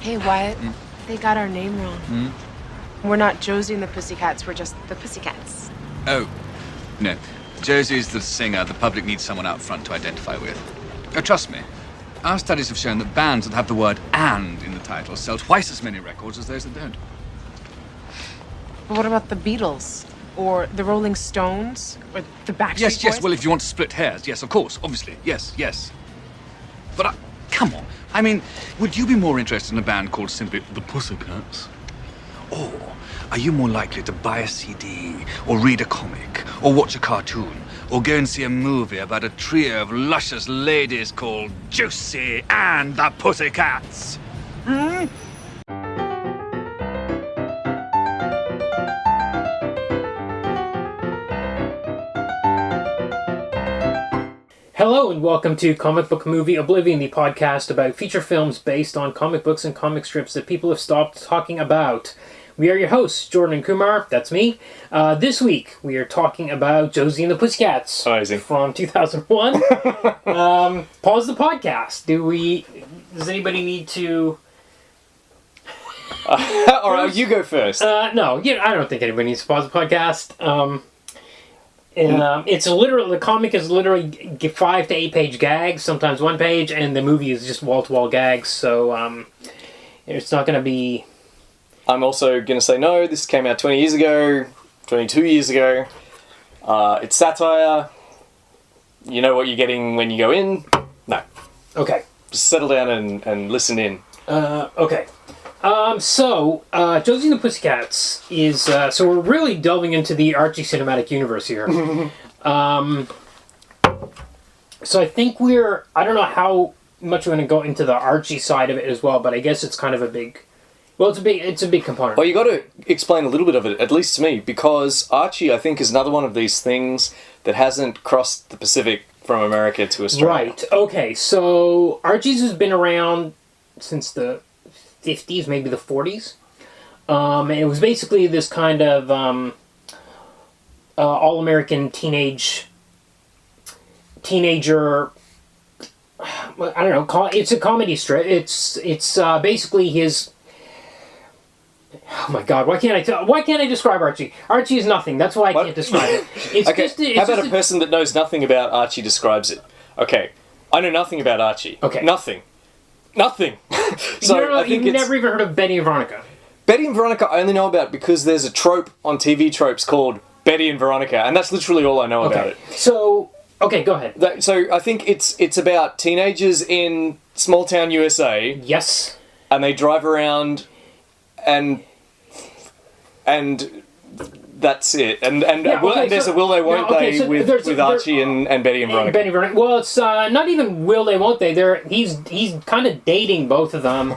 Hey, Wyatt, they got our name wrong. We're not Josie and the Pussycats, we're just the Pussycats. Oh, no. Josie's the singer the public needs someone out front to identify with. Oh, trust me. Our studies have shown that bands that have the word "and" in the title sell twice as many records as those that don't. But what about the Beatles? Or the Rolling Stones? Or the Backstreet Boys? Yes, well, if you want to split hairs, yes, of course, obviously, yes. But, come on. I mean, would you be more interested in a band called simply the Pussycats? Or are you more likely to buy a CD, or read a comic, or watch a cartoon, or go and see a movie about a trio of luscious ladies called Josie and the Pussycats? Hello and welcome to Comic Book Movie Oblivion, the podcast about feature films based on comic books and comic strips that people have stopped talking about. We are your hosts, Jordan and Kumar, that's me. This week we are talking about Josie and the Pussycats. Amazing. From 2001. Pause the podcast. Does anybody need to... Alright, you go first. No, I don't think anybody needs to pause the podcast. The comic is literally 5 to 8 page gags, sometimes 1 page, and the movie is just wall-to-wall gags, so it's not going to be... I'm also going to say no, this came out 20 years ago, 22 years ago. It's satire. You know what you're getting when you go in. No. Okay. Just settle down and listen in. Okay. Josie and the Pussycats is, so we're really delving into the Archie cinematic universe here. So I think I don't know how much we're going to go into the Archie side of it as well, but I guess it's kind of it's a big component. Well, you got to explain a little bit of it, at least to me, because Archie, I think, is another one of these things that hasn't crossed the Pacific from America to Australia. Right, okay, so Archie's has been around since the 50s, maybe the 40s. And it was basically this kind of all-American teenager, I don't know, it's a comedy strip. It's basically his... Oh my God! Why can't I describe Archie? Archie is nothing. That's why I can't describe it. How about a person that knows nothing about Archie describes it? Okay, I know nothing about Archie. Okay, nothing. So you've never even heard of Betty and Veronica. Betty and Veronica I only know about because there's a trope on TV tropes called Betty and Veronica, and that's literally all I know about it. So, okay, go ahead. So I think it's about teenagers in small town USA. Yes. And they drive around and that's it. And there's a will they won't they with Archie and Betty and Veronica. Betty and Veronica. Well, it's not even will they won't they. He's kind of dating both of them.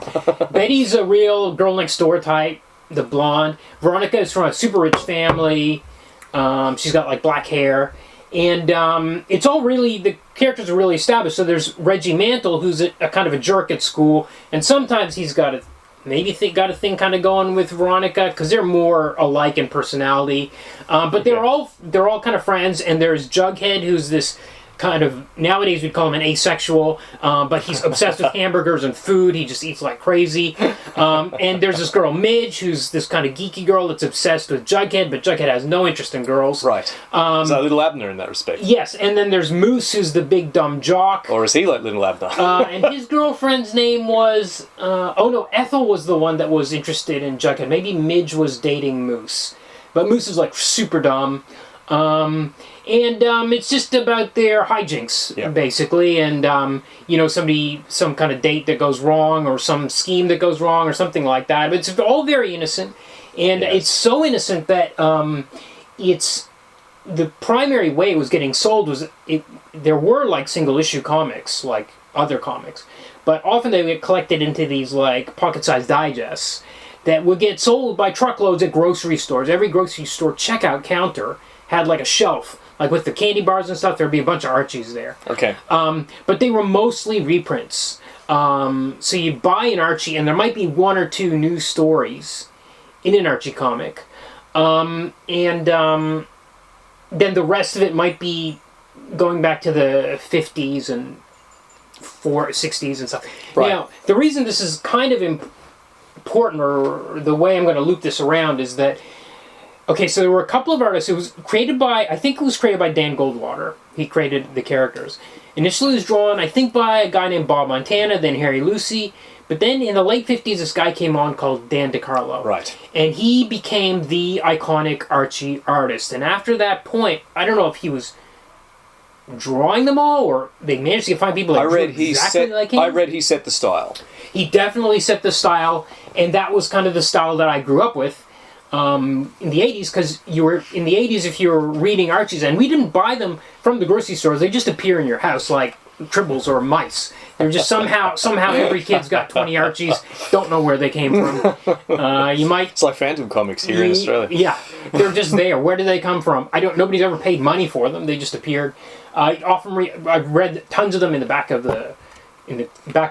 Betty's a real girl next door type, the blonde. Veronica is from a super rich family. She's got like black hair. And it's all really, the characters are really established. So there's Reggie Mantle, who's a kind of a jerk at school, and sometimes he's got a thing kind of going with Veronica because they're more alike in personality, but they're all kind of friends. And there's Jughead, who's this kind of, nowadays we'd call him an asexual, but he's obsessed with hamburgers and food. He just eats like crazy. And there's this girl Midge, who's this kind of geeky girl that's obsessed with Jughead, but Jughead has no interest in girls. Right. So a little Abner in that respect. Yes, and then there's Moose, who's the big dumb jock. Or is he like little Abner? And his girlfriend's name was... Ethel was the one that was interested in Jughead. Maybe Midge was dating Moose. But Moose is like super dumb. It's just about their hijinks, basically, and, some kind of date that goes wrong, or some scheme that goes wrong, or something like that. But it's all very innocent, and it's so innocent that it's... The primary way it was getting sold was... There were, like, single-issue comics, like other comics, but often they would get collected into these, like, pocket-sized digests that would get sold by truckloads at grocery stores. Every grocery store checkout counter had, like, a shelf. Like with the candy bars and stuff, there'd be a bunch of Archies there. Okay. But they were mostly reprints. So you buy an Archie, and there might be 1 or 2 new stories in an Archie comic. Then the rest of it might be going back to the 50s and 60s and stuff. Right. Now, the reason this is kind of important, or the way I'm going to loop this around, is that, okay, so there were a couple of artists. It was created by, I think it was created by Dan Goldwater. He created the characters. Initially it was drawn, I think, by a guy named Bob Montana, then Harry Lucy. But then in the late 50s, this guy came on called Dan DeCarlo. Right. And he became the iconic Archie artist. And after that point, I don't know if he was drawing them all, or they managed to find people that drew exactly like him. I read he set the style. He definitely set the style, and that was kind of the style that I grew up with in the 80s, because you were in the 80s if you were reading Archies, and we didn't buy them from the grocery stores. They just appear in your house like tribbles or mice. They're just somehow every kid's got 20 Archies, don't know where they came from. You might... It's like Phantom Comics here in Australia. Yeah, they're just there. Where did they come from? Nobody's ever paid money for them. They just appeared. I've read tons of them in the back of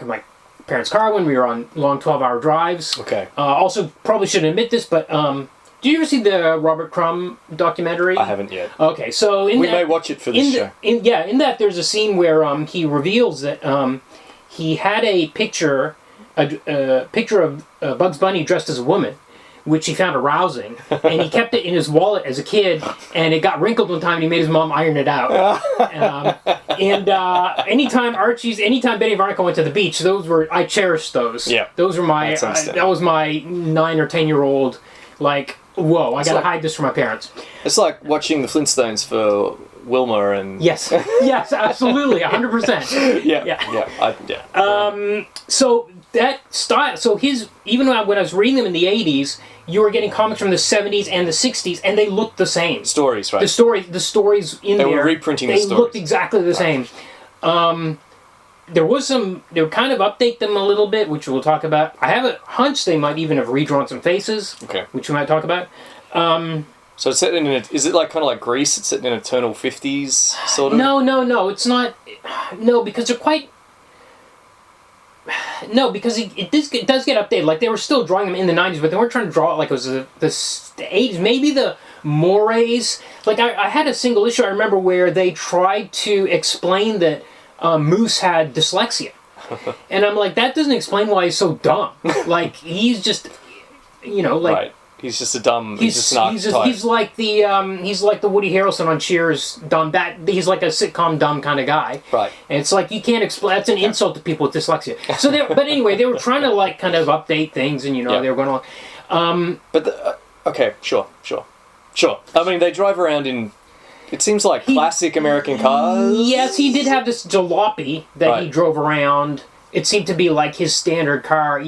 my parents' car when we were on long 12-hour drives. Okay. Also, probably shouldn't admit this, but did you ever see the Robert Crumb documentary? I haven't yet. Okay, so we may watch it for this show. In that there's a scene where he reveals that he had a picture of Bugs Bunny dressed as a woman, which he found arousing, and he kept it in his wallet as a kid, and it got wrinkled one time, and he made his mom iron it out. Anytime Betty and Veronica went to the beach, I cherished those. Yeah. Those were my, that was my 9 or 10-year-old, like, whoa, I gotta hide this from my parents. It's like watching the Flintstones for Wilma and... Yes, yes, absolutely, 100%. Yeah. So that style, even when I was reading them in the 80s, you were getting comics from the 70s and the 60s, and they looked the same. Stories, right? The stories in there. They were reprinting the stories. They looked exactly the same. They would kind of update them a little bit, which we'll talk about. I have a hunch they might even have redrawn some faces, which we might talk about. So it's set in is it like kind of like Grease? It's set in an eternal 50s sort of? No, it's not. No, because they're quite... No, because it does get updated. Like, they were still drawing them in the 90s, but they weren't trying to draw it like it was the 80s. Maybe the mores. Like, I had a single issue, I remember, where they tried to explain that Moose had dyslexia. And I'm like, that doesn't explain why he's so dumb. Like, he's just, Right. He's just a dumb. He's just an archetype. He's like the Woody Harrelson on Cheers dumb. He's like a sitcom dumb kind of guy. Right. And it's like, you can't explain. That's an insult to people with dyslexia. So but anyway, they were trying to like kind of update things, and they were going on. Okay, sure. I mean, they drive around in. It seems like classic American cars. Yes, he did have this jalopy that he drove around. It seemed to be like his standard car,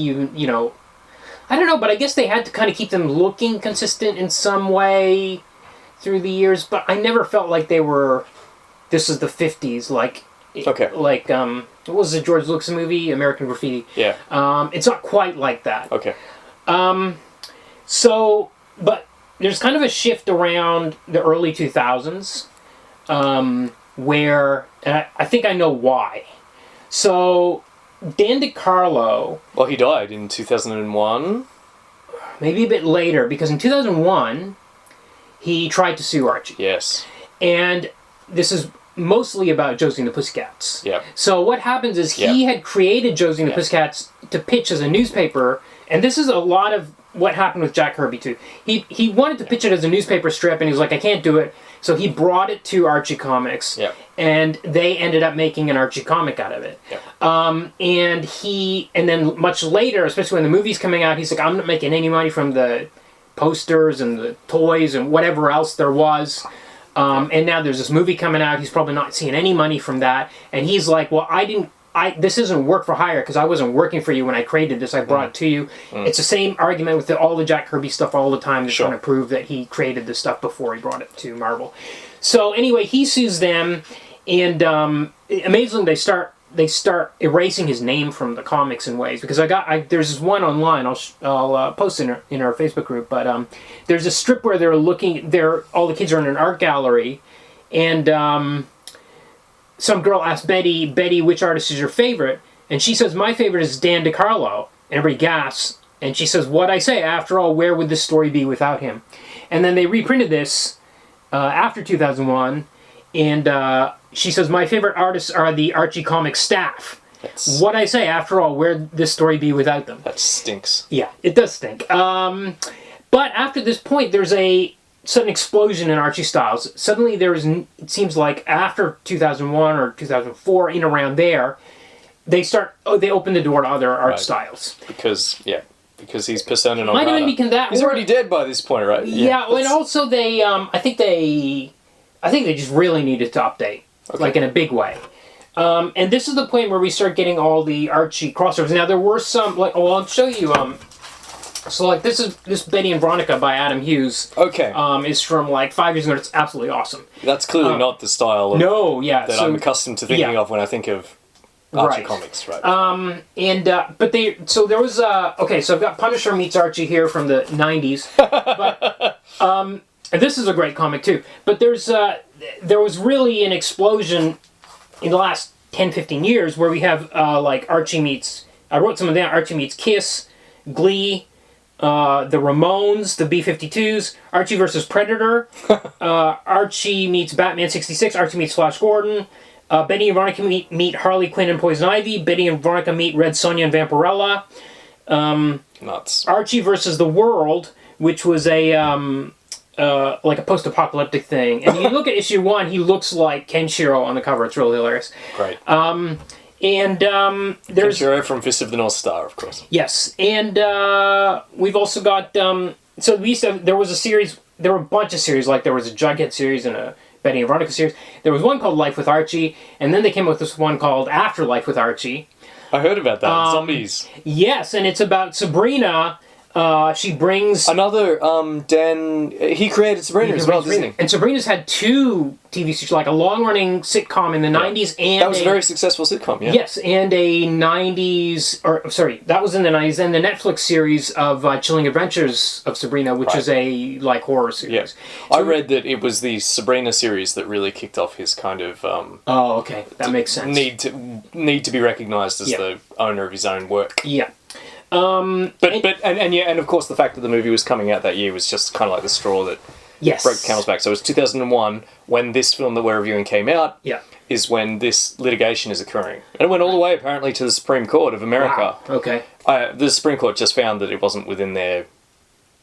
I don't know, but I guess they had to kind of keep them looking consistent in some way through the years, but I never felt like they were, this is the 50s, like, what was the George Lucas movie, American Graffiti? Yeah. It's not quite like that. Okay. But there's kind of a shift around the early 2000s, where, and I think I know why. So... Dan DeCarlo... Well, he died in 2001. Maybe a bit later, because in 2001, he tried to sue Archie. Yes. And this is mostly about Josie and the Pussycats. Yeah. So what happens is he had created Josie and the Pussycats to pitch as a newspaper, and this is a lot of what happened with Jack Kirby, too. He wanted to pitch it as a newspaper strip, and he was like, I can't do it. So he brought it to Archie Comics, and they ended up making an Archie comic out of it. And then much later, especially when the movie's coming out, he's like, I'm not making any money from the posters and the toys and whatever else there was. And now there's this movie coming out. He's probably not seeing any money from that. And he's like, well, this isn't work for hire because I wasn't working for you when I created this. I brought it to you. It's the same argument with all the Jack Kirby stuff all the time. They're trying to prove that he created this stuff before he brought it to Marvel. So anyway, he sues them, and amazingly, they start erasing his name from the comics in ways. Because there's this one online. I'll post in our Facebook group. But there's a strip where all the kids are in an art gallery, and some girl asked Betty, which artist is your favorite? And she says, my favorite is Dan DeCarlo. And everybody gasps. And she says, what'd I say? After all, where would this story be without him? And then they reprinted this after 2001. And she says, my favorite artists are the Archie Comics staff. what I say, after all, where'd this story be without them? That stinks. Yeah, it does stink. But after this point, there's a sudden explosion in Archie styles. Suddenly it seems like after 2001 or 2004, in around there, they open the door to other art styles. Because he's persona non Might grata. even be that. He's already dead by this point, right? Yeah, and also they, I think they just really needed to update, like in a big way. And this is the point where we start getting all the Archie crossovers. Now there were some, I'll show you. So like this Betty and Veronica by Adam Hughes. Okay. Is from like 5 years ago. It's absolutely awesome. That's clearly not the style that I'm accustomed to thinking of when I think of Archie comics, right? So there was so I've got Punisher meets Archie here from the 90s, but and this is a great comic too. But there was really an explosion in the last 10-15 years where we have like Archie meets, I wrote some of that, Archie meets Kiss, Glee, the Ramones, the B-52s, Archie versus Predator, Archie meets Batman 66, Archie meets Flash Gordon, Betty and Veronica meet Harley Quinn and Poison Ivy, Betty and Veronica meet Red Sonja and Vampirella, Nuts. Archie versus the World, which was a like a post-apocalyptic thing. And you look at issue 1, he looks like Kenshiro on the cover. It's really hilarious. Great. There's Kenshiro from Fist of the North Star, of course. Yes, and we've also got so we used to there was a series. There were a bunch of series, like there was a Jughead series and a Betty and Veronica series. There was one called Life with Archie, and then they came up with this one called Afterlife with Archie. I heard about that. Zombies. Yes, and it's about Sabrina. She brings another Dan. He created Sabrina as well, doesn't he? And Sabrina's had 2 TV series, like a long-running sitcom in the 90s, and that was a very successful sitcom. Yeah. Yes, and a 90s, that was in the 90s, and the Netflix series of Chilling Adventures of Sabrina, which is a like horror series. Yeah. So I read that it was the Sabrina series that really kicked off his kind of. Oh, okay, that makes sense. Need to be recognised as the owner of his own work. Yeah. And of course the fact that the movie was coming out that year was just kind of like the straw that broke the camel's back. So it was 2001 when this film that we're reviewing came out. Yeah. Is when this litigation is occurring, and it went all the way apparently to the Supreme Court of America. Wow. Okay. The Supreme Court just found that it wasn't within their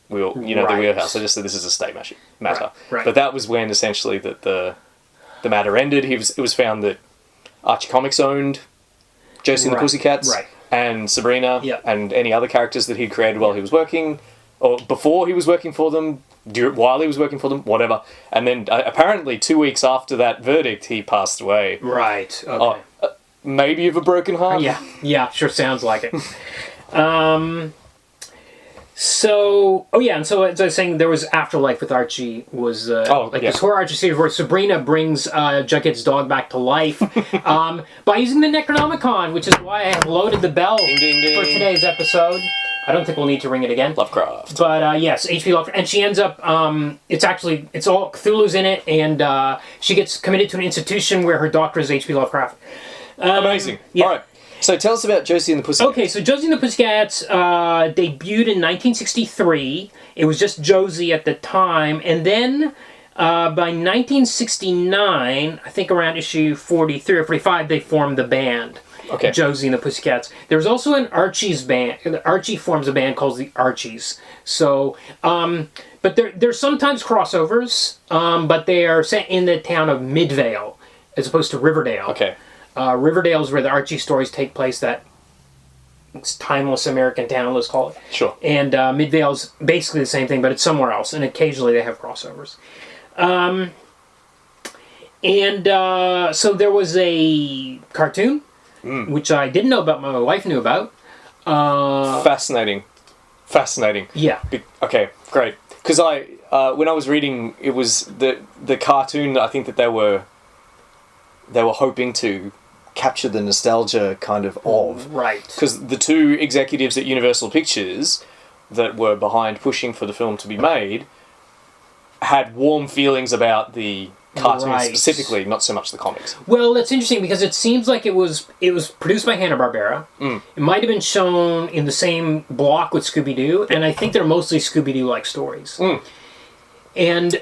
the wheelhouse. They just said this is a state matter. Right. But that was when essentially that the matter ended. It was found that Archie Comics owned Josie and the Pussycats. Right. And Sabrina, and any other characters that he'd created while he was working, or before he was working for them, while he was working for them, whatever. And then apparently 2 weeks after that verdict, he passed away. Right. Okay. Maybe of a broken heart. Yeah. Sure sounds like it. So as I was saying, there was Afterlife with Archie was this horror Archie series where Sabrina brings Jughead's dog back to life by using the Necronomicon, which is why I have loaded the bell ding, ding, ding. for today's episode. I don't think we'll need to ring it again. Lovecraft. But yes, H.P. Lovecraft. And she ends up, it's all Cthulhu's in it, and she gets committed to an institution where her doctor is H.P. Lovecraft. Amazing. Yeah. All right. So tell us about Josie and the Pussycats. Okay, so Josie and the Pussycats debuted in 1963. It was just Josie at the time. And then by 1969, I think around issue 43 or 45, they formed the band. Okay. Josie and the Pussycats. There's also an Archie's band. Archie forms a band called the Archies. So, but there's sometimes crossovers, but they are set in the town of Midvale as opposed to Riverdale. Okay. Riverdale is where the Archie stories take place, that timeless American town, let's call it. Sure. And Midvale's basically the same thing, but it's somewhere else, and occasionally they have crossovers. So there was a cartoon, which I didn't know about, my wife knew about. Fascinating. Yeah. Okay, great. Because when I was reading, it was the cartoon, I think that they were hoping to capture the nostalgia kind of. Right. Because the 2 executives at Universal Pictures that were behind pushing for the film to be made had warm feelings about the cartoon specifically, not so much the comics. Well, that's interesting because it seems like it was produced by Hanna-Barbera. It might have been shown in the same block with Scooby-Doo, and I think they're mostly Scooby-Doo-like stories. And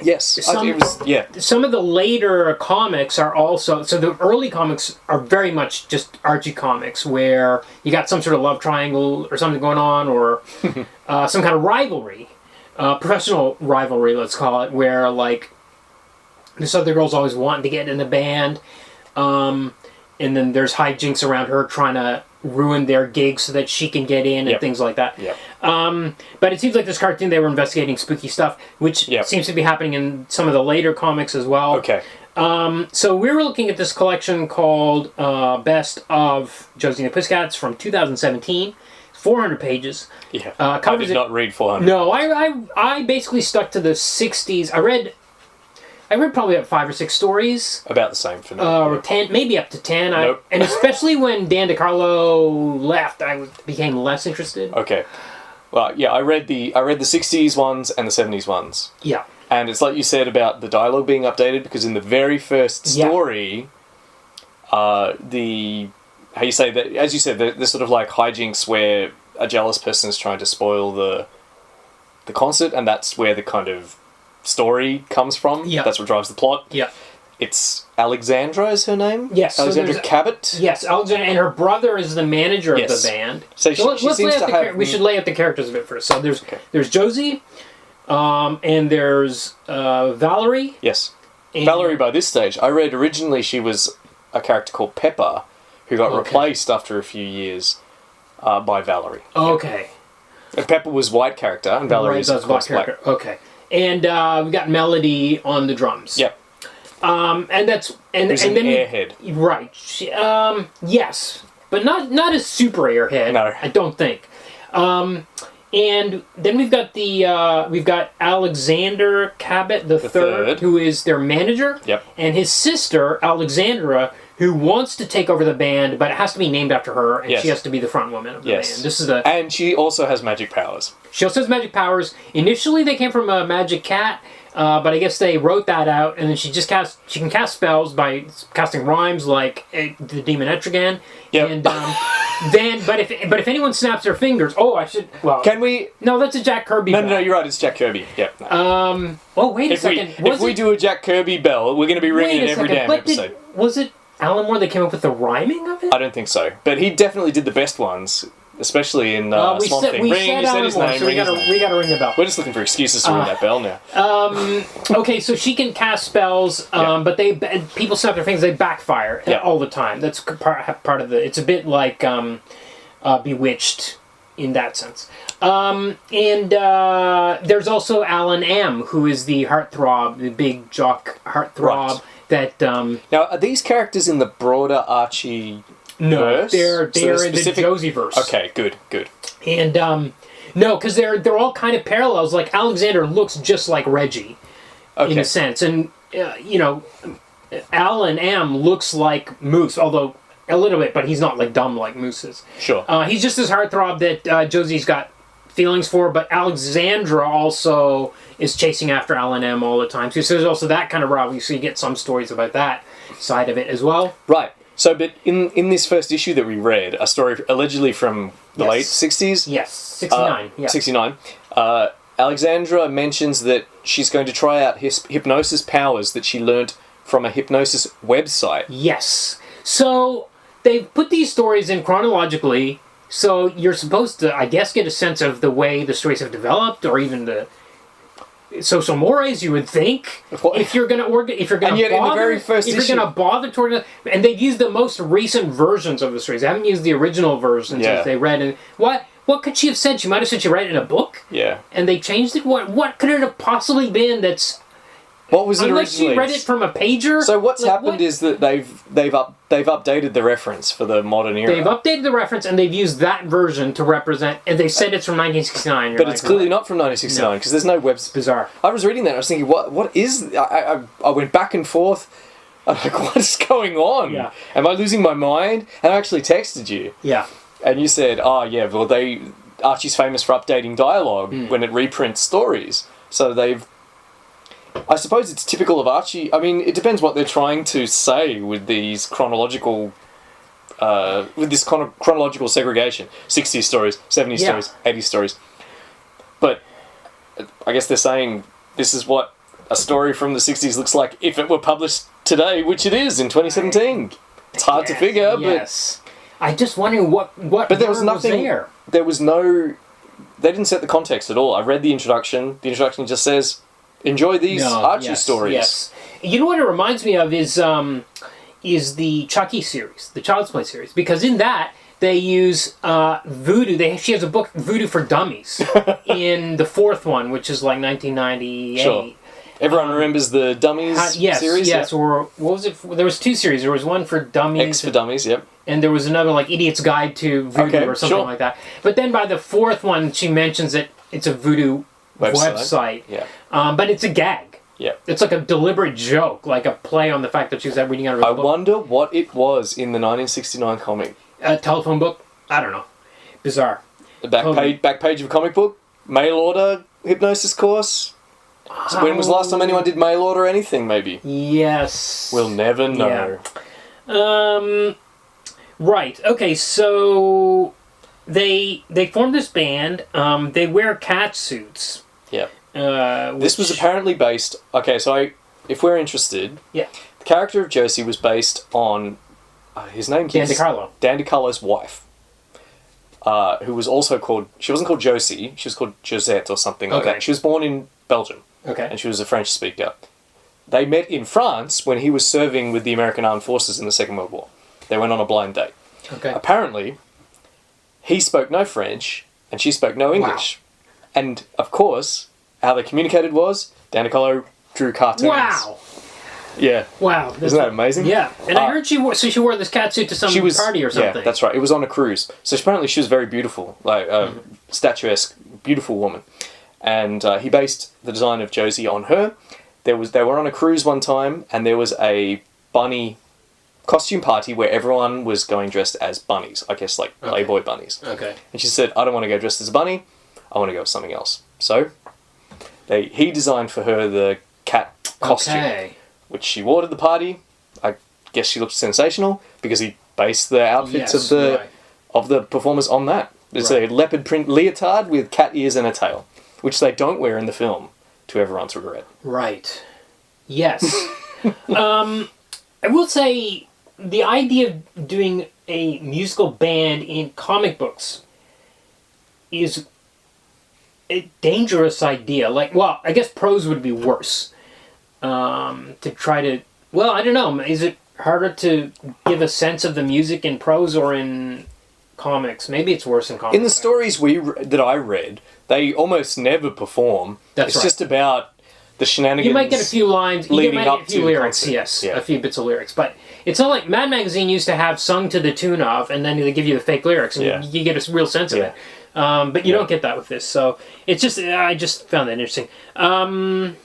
some of the later comics are also, so the early comics are very much just Archie comics where you got some sort of love triangle or something going on, or some kind of rivalry, professional rivalry, let's call it, where like this other girl's always wanting to get in the band, and then there's hijinks around her trying to ruin their gigs so that she can get in and things like that. But it seems like this cartoon, they were investigating spooky stuff, which seems to be happening in some of the later comics as well. Okay. So we were looking at this collection called Best of Josie and the Pussycats from 2017. 400 pages. Yeah. I did not read 400. No, I basically stuck to the 60s. I read probably about 5 or 6 stories. About the same for me. Or 10, maybe up to 10. Nope. And especially when Dan DeCarlo left, I became less interested. Okay. Well, yeah, I read the 60s ones and the 70s ones. Yeah. And it's like you said about the dialogue being updated, because in the very first story, how you say that, as you said, the sort of like hijinks where a jealous person is trying to spoil the concert, and that's where the kind of story comes from. Yeah. That's what drives the plot. Yeah. It's Alexandra is her name? Yes. Alexandra Cabot? Yes, Alexandra, and her brother is the manager of the band. So she seems to have... We should lay out the characters a bit first. So there's Josie, and there's Valerie. Yes. Valerie, by this stage, I read originally she was a character called Pepper, who got replaced after a few years by Valerie. Okay. And Pepper was white character, and Valerie is, of course, black. Okay. And we got Melody on the drums. Yep. And that's and Who's and an then airhead. Right. Yes, but not a super airhead. No. I don't think. And then we've got Alexander Cabot the third, who is their manager. Yep. And his sister Alexandra, who wants to take over the band, but it has to be named after her, and she has to be the front woman of the band. And she also has magic powers. She also has magic powers. Initially, they came from a magic cat, but I guess they wrote that out, and then she can cast spells by casting rhymes like the demon Etrigan. Yep. And but if anyone snaps their fingers, can we? No, that's a Jack Kirby. No, you're right. It's Jack Kirby. Yeah. No. Wait a second. If we do a Jack Kirby bell, we're going to be ringing it every damn episode. Was it Alan Moore that came up with the rhyming of it? I don't think so, but he definitely did the best ones. Especially in Swamp Thing. You said his name. So we got to ring the bell. We're just looking for excuses to ring that bell now. Okay, so she can cast spells, but people snap their fingers. They backfire all the time. That's part of the. It's a bit like Bewitched in that sense. And there's also Alan M, who is the heartthrob, the big jock heartthrob. Right. That now, are these characters in the broader Archie? No, verse? they're in the Josie verse. Okay, good. And no, because they're all kind of parallels. Like Alexander looks just like Reggie, in a sense, and Alan M looks like Moose, although a little bit, but he's not like dumb like Moose is. Sure. He's just this heartthrob that Josie's got feelings for, but Alexandra also is chasing after Alan M all the time. So there's also that kind of rivalry. So you get some stories about that side of it as well. Right. So, but in this first issue that we read, a story allegedly from the late 60s? Yes, 69. 69. Alexandra mentions that she's going to try out hypnosis powers that she learnt from a hypnosis website. Yes. So, they've put these stories in chronologically, so you're supposed to, I guess, get a sense of the way the stories have developed, or even the social mores, you would think, if you're going to bother to, and they've used the most recent versions of the stories. They haven't used the original versions as they read. And what could she have said? She might have said she read it in a book. Yeah. And they changed it. What could it have possibly been? What was it unless originally? she read it from a pager. So what's happened is that they've updated the reference for the modern era. They've updated the reference, and they've used that version to represent, and they said it's from 1969. But it's clearly not from 1969, because there's no web... Bizarre. I was reading that, and I was thinking, what is... I went back and forth. I'm like, what is going on? Yeah. Am I losing my mind? And I actually texted you. Yeah. And you said, Archie's famous for updating dialogue when it reprints stories. So they've... I suppose it's typical of Archie. I mean, it depends what they're trying to say with these chronological... chronological segregation. 60s stories, 70s stories, 80s stories. But I guess they're saying this is what a story from the 60s looks like if it were published today, which it is in 2017. It's hard to figure, but... I just wondering what but there was nothing there. There was no... They didn't set the context at all. I read the introduction. The introduction just says, enjoy these Archie stories. Yes. You know what it reminds me of is the Chucky series, the Child's Play series, because in that they use voodoo. She has a book, Voodoo for Dummies, in the fourth one, which is like 1998. Sure. Everyone remembers the Dummies series? Yes, or what was it? There was two series. There was one for Dummies. X for Dummies, yep. And there was another, like, Idiot's Guide to Voodoo or something like that. But then by the fourth one, she mentions that it's a voodoo website. Yeah. But it's a gag. Yeah. It's like a deliberate joke, like a play on the fact that she was reading out of a book. I wonder what it was in the 1969 comic. A telephone book? I don't know. Bizarre. The back page of a comic book? Mail order hypnosis course? So when was the last time anyone did mail order anything, maybe? Yes. We'll never know. Yeah. Right. Okay, so they form this band. They wear cat suits. Yeah. This was apparently based... Okay, so if we're interested... Yeah. The character of Josie was based on... his name... Dan DeCarlo. Dan DeCarlo's wife. Who was also called... She wasn't called Josie. She was called Josette or something like that. She was born in Belgium. Okay. And she was a French speaker. They met in France when he was serving with the American Armed Forces in the Second World War. They went on a blind date. Okay. Apparently, he spoke no French and she spoke no English. Wow. And, of course, how they communicated was Dan DeCarlo drew cartoons. Wow. Yeah. Wow. Isn't that amazing? Yeah. And I heard she wore this cat suit to some party or something. Yeah, that's right. It was on a cruise. So apparently she was very beautiful, like statuesque, beautiful woman. And he based the design of Josie on her. They were on a cruise one time, and there was a bunny costume party where everyone was going dressed as bunnies. I guess like Playboy bunnies. Okay. And she said, I don't want to go dressed as a bunny. I want to go with something else. So he designed for her the cat costume, which she wore to the party. I guess she looked sensational because he based the outfits of the performers on that. It's a leopard print leotard with cat ears and a tail, which they don't wear in the film, to everyone's regret. Right. Yes. I will say the idea of doing a musical band in comic books is a dangerous idea. Like, well, I guess prose would be worse. To try to... Well, I don't know. Is it harder to give a sense of the music in prose or in comics? Maybe it's worse in comics. In the stories that I read, they almost never perform. It's just about the shenanigans. You might get a few lines. You might get a few lyrics, a few bits of lyrics. But it's not like Mad Magazine used to have sung to the tune of, and then they give you the fake lyrics, and you get a real sense of it. But you don't get that with this. So it's just, I just found that interesting. So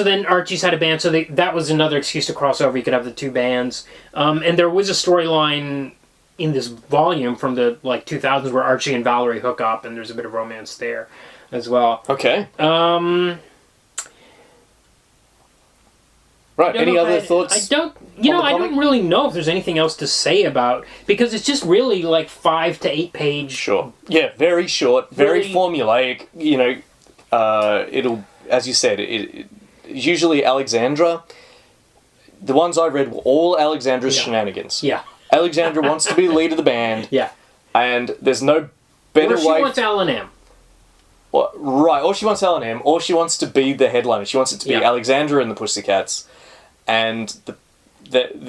then Archie's had a band, so that was another excuse to cross over. You could have the two bands. And there was a storyline in this volume from the 2000s where Archie and Valerie hook up, and there's a bit of romance there as well. Okay. Right. Any other thoughts? I don't really know if there's anything else to say about, because it's just really 5 to 8 page. Sure. Yeah, very short, very formulaic. It'll, as you said, it usually Alexandra. The ones I read were all Alexandra's shenanigans. Yeah. Alexandra wants to be the lead of the band. Yeah. And there's no better way. Or she wants L&M. Right, or she wants L&M, or she wants to be the headliner. She wants it to be Alexandra and the Pussycats. And the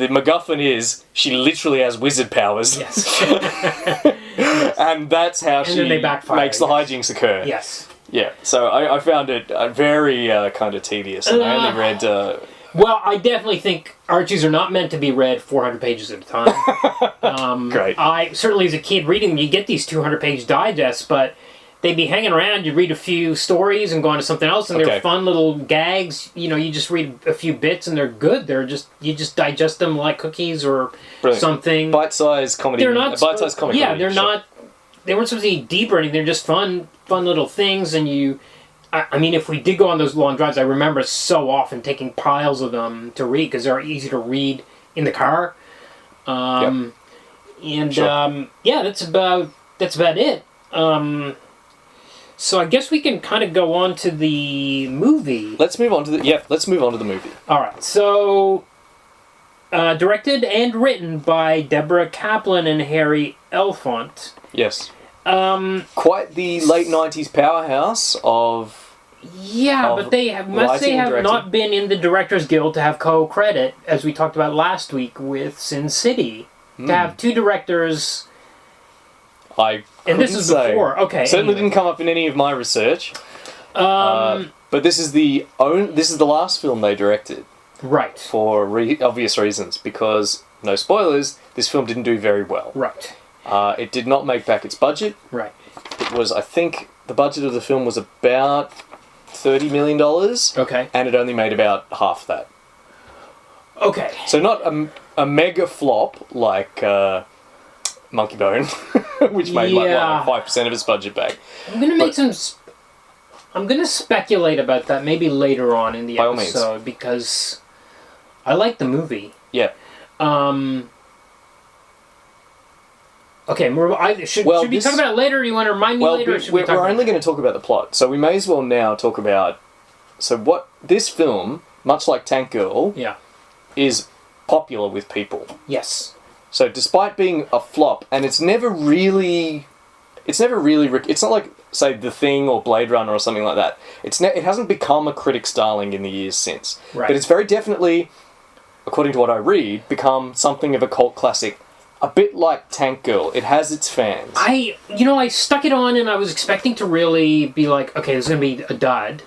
MacGuffin is she literally has wizard powers. Yes. And that's how she makes the hijinks occur. Yes. Yeah, so I found it very kind of tedious, and I only read... Well, I definitely think Archies are not meant to be read 400 pages at a time. Great. I certainly, as a kid reading them, you get these 200-page digests, but they'd be hanging around. You'd read a few stories and go on to something else, and they're fun little gags. You just read a few bits, and they're good. You just digest them like cookies or something. Bite-sized comedy. They're not bite-sized comedy. Yeah, they're not. They weren't supposed to be deep or anything. They're just fun little things, and I mean, if we did go on those long drives, I remember so often taking piles of them to read because they're easy to read in the car. And that's about it. So I guess we can kind of go on to the movie. Let's move on to the movie. All right. So, directed and written by Deborah Kaplan and Harry Elfont. Yes. Quite the late 90s powerhouse of... Yeah, but they have not been in the Directors Guild to have co-credit, as we talked about last week with Sin City. To have two directors... And this is before. Okay. Certainly didn't come up in any of my research. But this is the last film they directed. Right. For obvious reasons, because, no spoilers, this film didn't do very well. Right. It did not make back its budget. Right. It was, I think, the budget of the film was about $30 million. Okay. And it only made about half that. Okay. So not a mega flop like Monkey Bone, which made like 5% of its budget back. I'm going to speculate about that maybe later on in the episode because I like the movie. Yeah. Okay, should we talk about it later, or do you want to remind me later? We're only going to talk about the plot, so we may as well now talk about... So what this film, much like Tank Girl, is popular with people. Yes. So despite being a flop, and it's not like, say, The Thing or Blade Runner or something like that. It hasn't become a critic's darling in the years since. Right. But it's very definitely, according to what I read, become something of a cult classic. A bit like Tank Girl. It has its fans. I stuck it on and I was expecting to really be like, okay, this is going to be a dud.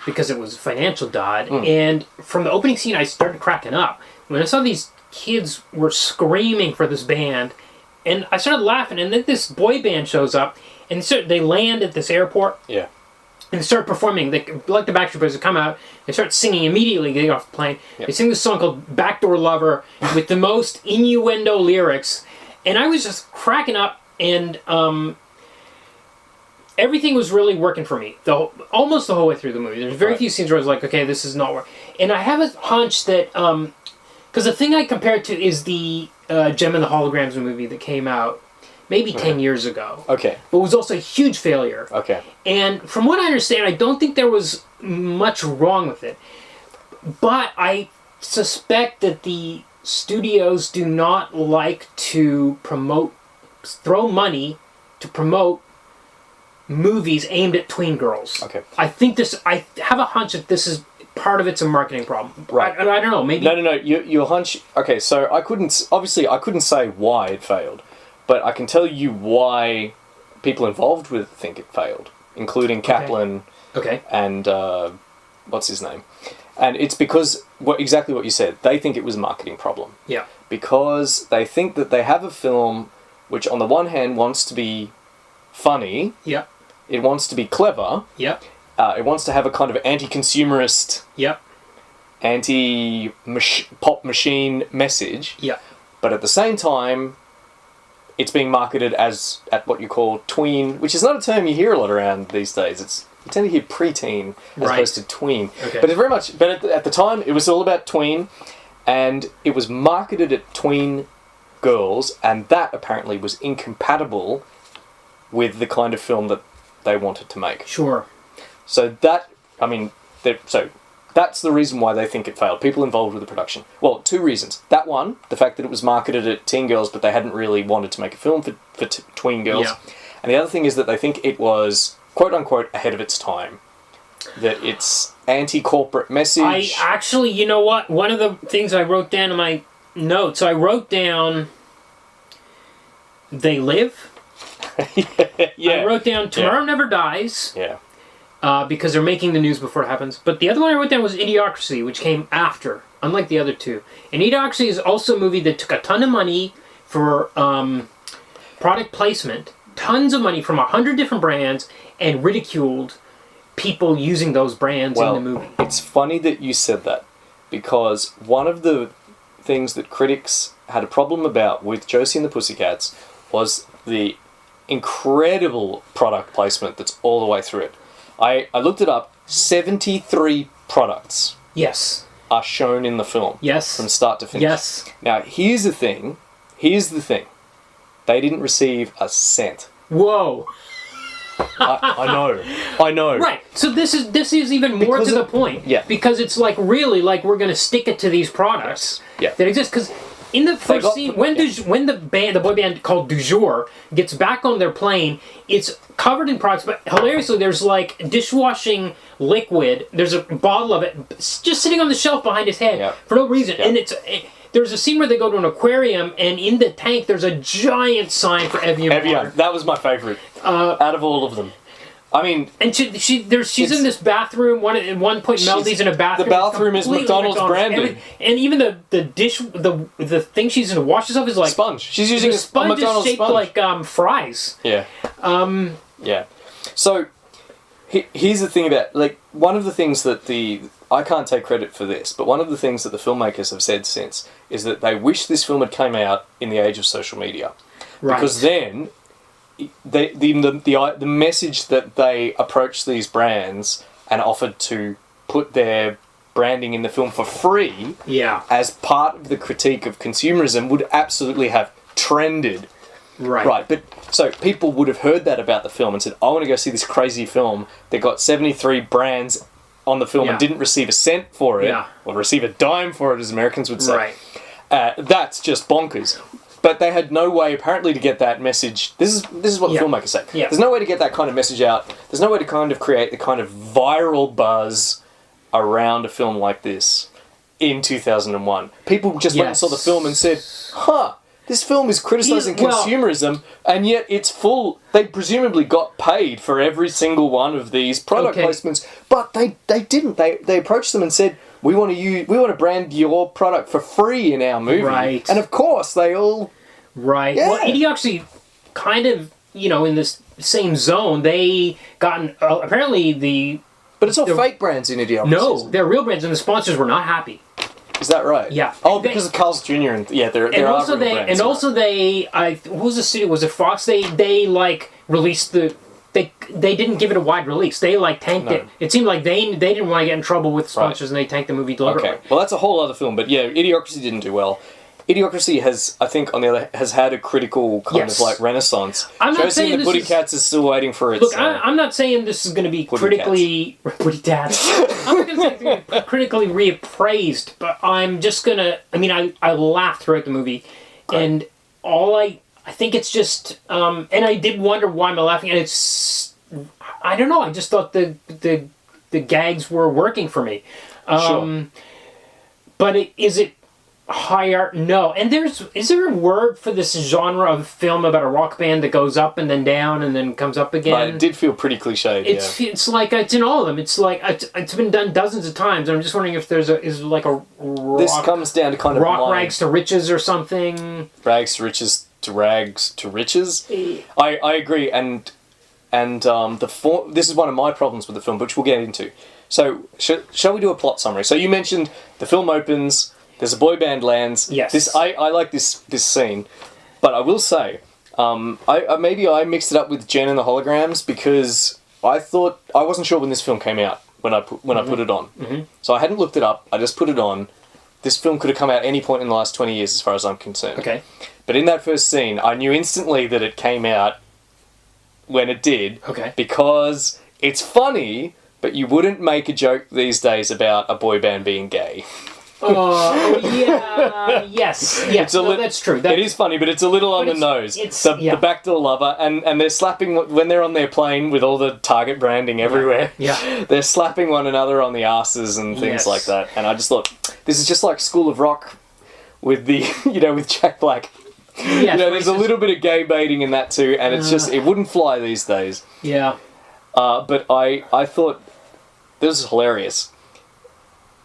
Because it was a financial dud. And from the opening scene, I started cracking up. When I saw these kids were screaming for this band, and I started laughing, and then this boy band shows up, and they land at this airport. Yeah. And they start performing. Like the Backstreet Boys, they come out, they start singing immediately getting off the plane. Yep. They sing this song called Backdoor Lover with the most innuendo lyrics. And I was just cracking up, and everything was really working for me. Almost the whole way through the movie. There's very few scenes where I was like, okay, this is not working. And I have a hunch that... Because the thing I compared to is the Gem and the Holograms movie that came out maybe 10 years ago. Okay. But it was also a huge failure. Okay. And from what I understand, I don't think there was much wrong with it. But I suspect that the studios do not like to throw money to promote movies aimed at tween girls. Okay. I have a hunch that this is... part of it's a marketing problem. Right. I don't know, maybe... No. Your hunch... Okay, so I couldn't say why it failed, but I can tell you why people involved with it think it failed, including Kaplan and... what's his name? And it's because... exactly what you said. They think it was a marketing problem. Yeah. Because they think that they have a film which, on the one hand, wants to be funny. Yeah. It wants to be clever. Yeah. It wants to have a kind of anti-consumerist, anti-pop machine message. Yeah. But at the same time, it's being marketed at what you call tween, which is not a term you hear a lot around these days. You tend to hear preteen as opposed to tween. Okay. But at the time, it was all about tween, and it was marketed at tween girls, and that apparently was incompatible with the kind of film that they wanted to make. Sure. So that's the reason why they think it failed. People involved with the production. Well, two reasons. That one, the fact that it was marketed at teen girls, but they hadn't really wanted to make a film for tween girls. Yeah. And the other thing is that they think it was, quote-unquote, ahead of its time. That it's anti-corporate message. You know what? One of the things I wrote down in my notes, I wrote down, They Live. Yeah. I wrote down, Tomorrow Never Dies. Yeah. Because they're making the news before it happens. But the other one I wrote down was Idiocracy, which came after, unlike the other two. And Idiocracy is also a movie that took a ton of money for product placement, tons of money from 100 different brands, and ridiculed people using those brands in the movie. It's funny that you said that, because one of the things that critics had a problem about with Josie and the Pussycats was the incredible product placement that's all the way through it. I looked it up. 73 products. Yes. Are shown in the film. Yes. From start to finish. Yes. Now, here's the thing. They didn't receive a cent. Whoa. I know. Right. So this is even more Because to the point. Yeah. Because it's like really like we're going to stick it to these products that exist. Because in the first scene, when the boy band called Du Jour gets back on their plane, it's covered in products. But hilariously, there's like dishwashing liquid. There's a bottle of it just sitting on the shelf behind his head for no reason, and there's a scene where they go to an aquarium, and in the tank there's a giant sign for Evian. That was my favourite out of all of them. I mean, and she's in this bathroom. At one point, Melody's in a bathroom. The bathroom is McDonald's branded, and even the dish, the thing she's in to wash herself is like sponge. She's using a sponge McDonald's shaped sponge. like fries. Yeah. Yeah. So here's the thing about like one of the things that I can't take credit for this, but one of the things that the filmmakers have said since is that they wish this film had came out in the age of social media, because then the message that they approached these brands and offered to put their branding in the film for free as part of the critique of consumerism would absolutely have trended. Right. But so people would have heard that about the film and said, I want to go see this crazy film that got 73 brands on the film and didn't receive a cent for it, or receive a dime for it, as Americans would say. That's just bonkers. But they had no way, apparently, to get that message. This is what the filmmakers say. There's no way to get that kind of message out. There's no way to kind of create the kind of viral buzz around a film like this in 2001. People just went and saw the film and said, this film is criticising consumerism, and yet it's full. They presumably got paid for every single one of these product placements, but they didn't. They approached them and said, we want to brand your product for free in our movie. Right. And of course, they all... Right. Yeah. Well, Idiocracy kind of, in this same zone, they gotten... apparently But it's all fake brands in Idiocracy. No, they're real brands, and the sponsors were not happy. Is that right? Yeah. Oh, because of Carl's Jr. and there are also real brands. And also what was the studio? Was it Fox? They like released the... They didn't give it a wide release. They tanked it. It seemed like they didn't want to get in trouble with sponsors, and they tanked the movie deliberately. Okay, well that's a whole other film, but yeah, Idiocracy didn't do well. Idiocracy has, I think, on the other, has had a critical kind of renaissance. I'm not saying the Pussycats is still waiting for its. Look, I'm not saying this is going to be critically I'm not going to say it's going to be critically reappraised, but I'm just going to. I mean, I laughed throughout the movie, and I think it's just, and I did wonder why I'm laughing, and it's, I don't know, I just thought the gags were working for me. But is it high art? No. And is there a word for this genre of film about a rock band that goes up and then down and then comes up again? It did feel pretty cliched, It's like, it's in all of them. It's like, it's been done dozens of times. I'm just wondering if there's a rock... This comes down to kind of rock rags to riches or something. Rags to riches to rags to riches. I agree, and this is one of my problems with the film, which we'll get into. So, shall we do a plot summary? So you mentioned the film opens, there's a boy band lands. Yes. I like this scene, but I will say, maybe I mixed it up with Jen and the Holograms because I wasn't sure when this film came out when I put it on. Mm-hmm. So I hadn't looked it up. I just put it on. This film could have come out any point in the last 20 years, as far as I'm concerned. Okay. But in that first scene, I knew instantly that it came out when it did. Okay. Because it's funny, but you wouldn't make a joke these days about a boy band being gay. Oh, yeah. Yes. That's true. It is funny, but it's a little on the nose. The backdoor lover, and they're slapping, when they're on their plane with all the Target branding everywhere, they're slapping one another on the asses and things like that. And I just thought, this is just like School of Rock with with Jack Black. Yes, there's a little bit of gay baiting in that too, and it's just, it wouldn't fly these days. Yeah. But I thought, this is hilarious.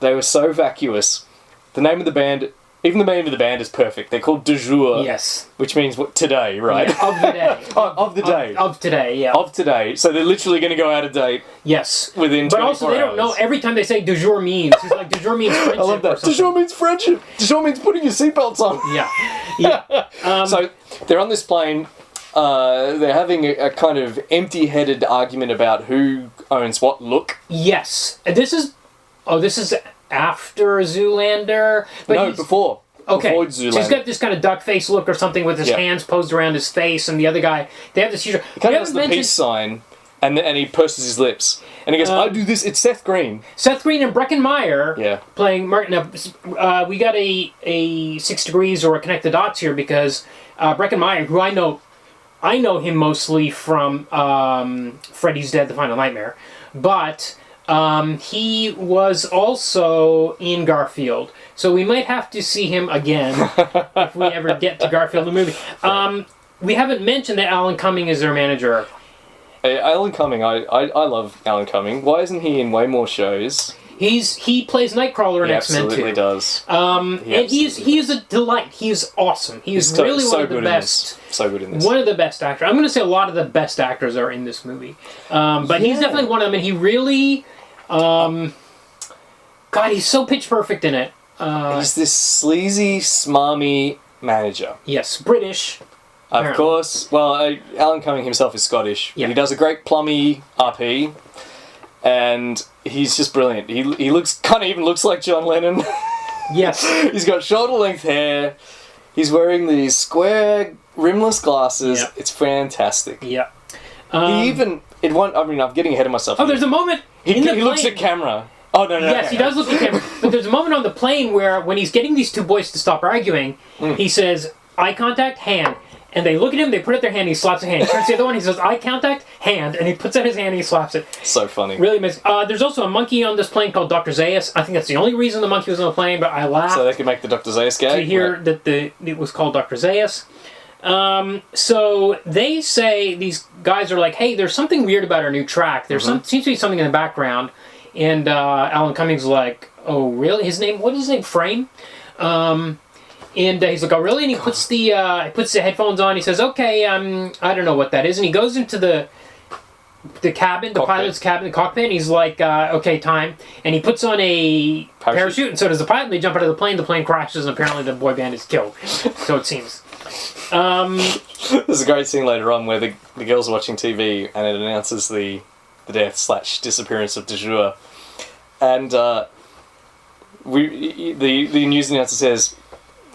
They were so vacuous. The name of the band, even the name of the band is perfect. They're called Du Jour. Yes. Which means today, right? Yeah, of the day. Of the day. Of today, yeah. Of today. So they're literally going to go out of date. Yes. Within 24 hours. But also, they don't know, every time they say du jour means, it's like du jour means friendship. I love that. Du jour means friendship. Du jour means putting your seatbelts on. Yeah. So they're on this plane. They're having a kind of empty-headed argument about who owns what look. Yes. And this is after Zoolander. But no, before. Okay, before so he's got this kind of duck face look or something with his hands posed around his face, and the other guy, they have this huge... He kind of has the peace sign And he purses his lips. And he goes, I do this. It's Seth Green. Seth Green and Breckin Meyer playing Martin. Now, we got a 6 Degrees or a Connect the Dots here because Breckin Meyer, who I know him mostly from Freddy's Dead, The Final Nightmare. But he was also in Garfield. So we might have to see him again if we ever get to Garfield the movie. We haven't mentioned that Alan Cumming is their manager. Alan Cumming, I love Alan Cumming. Why isn't he in way more shows? He plays Nightcrawler in X-Men 2. He absolutely does. And he is a delight. He is awesome. He's really one of the best. So good in this. One of the best actors. I'm going to say a lot of the best actors are in this movie. But he's definitely one of them, and he really... God, he's so pitch perfect in it. He's this sleazy, smarmy manager. Yes, British. Of course. Well, Alan Cumming himself is Scottish. Yeah. He does a great plummy RP, and he's just brilliant. He kind of even looks like John Lennon. Yes. He's got shoulder-length hair. He's wearing these square, rimless glasses. Yep. It's fantastic. Yeah. I'm getting ahead of myself. Oh, there's a moment he looks at camera. Oh, no. Yes, he does look at camera. But there's a moment on the plane where, when he's getting these two boys to stop arguing, he says, eye contact, hand. And they look at him, they put out their hand, he slaps a hand. He turns to the other one, he says, eye contact, hand. And he puts out his hand and he slaps it. So funny. Really amazing. There's also a monkey on this plane called Dr. Zaius. I think that's the only reason the monkey was on the plane, but I laughed. So they could make the Dr. Zaius gag? To hear that it was called Dr. Zaius. So they say, these guys are like, hey, there's something weird about our new track. There seems to be something in the background. And Alan Cumming's like, oh, really? What is his name? Frame? And he's like, oh, really? And he puts the headphones on. He says, okay, I don't know what that is. And he goes into the cabin, the pilot's cabin, the cockpit, and he's like, okay, time. And he puts on a parachute, and so does the pilot, and they jump out of the plane crashes, and apparently the boy band is killed. So it seems. There's a great scene later on where the girls are watching TV, and it announces the death/disappearance of de jour. And the news announcer says,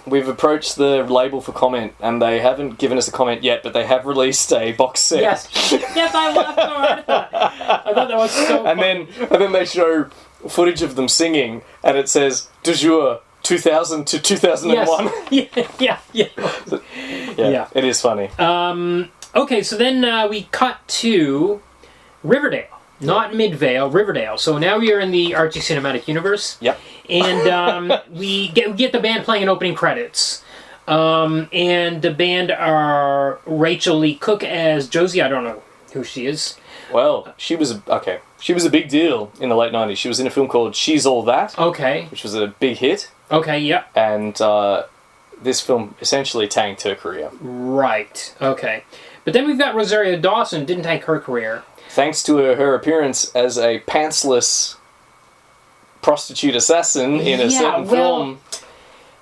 we've approached the label for comment, and they haven't given us a comment yet, but they have released a box set. Yes, I laughed so hard at that. I thought that was so funny. And then they show footage of them singing, and it says, de jour, 2000 to 2001. Yes. Yeah. It is funny. Okay, so then we cut to Riverdale. Not Midvale, Riverdale. So now we are in the Archie Cinematic Universe. Yep. And we get the band playing in opening credits. And the band are Rachael Leigh Cook as Josie. I don't know who she is. Well, she was a big deal in the late 90s. She was in a film called She's All That. Okay. Which was a big hit. Okay, yeah. And this film essentially tanked her career. Right. Okay. But then we've got Rosario Dawson. Didn't tank her career. Thanks to her appearance as a pantsless prostitute assassin in a certain film.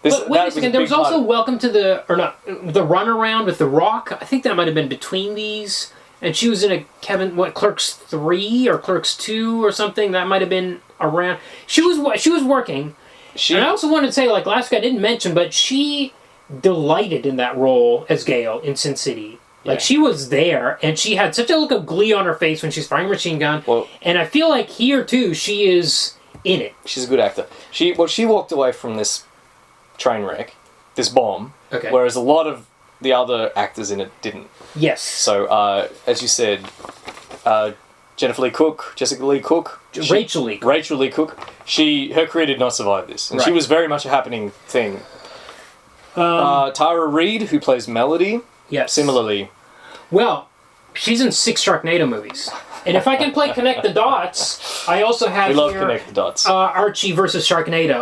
But wait a second, there was also Welcome to the Runaround with The Rock. I think that might have been between these. And she was in Clerks 3 or Clerks 2 or something. That might have been around. She was working. And I also wanted to say, like last week I didn't mention, but she delighted in that role as Gale in Sin City. Like, she was there, and she had such a look of glee on her face when she's firing a machine gun. Well, and I feel like here, too, she is in it. She's a good actor. She walked away from this train wreck, this bomb, whereas a lot of the other actors in it didn't. Yes. So, as you said, Jessica Leigh Cook, Rachael Leigh Cook. Her career did not survive this, and she was very much a happening thing. Tara Reid, who plays Melody. Yes. Similarly. Well, she's in 6 Sharknado movies. And if I can play Connect the Dots, I also have We love Connect the Dots. Archie versus Sharknado.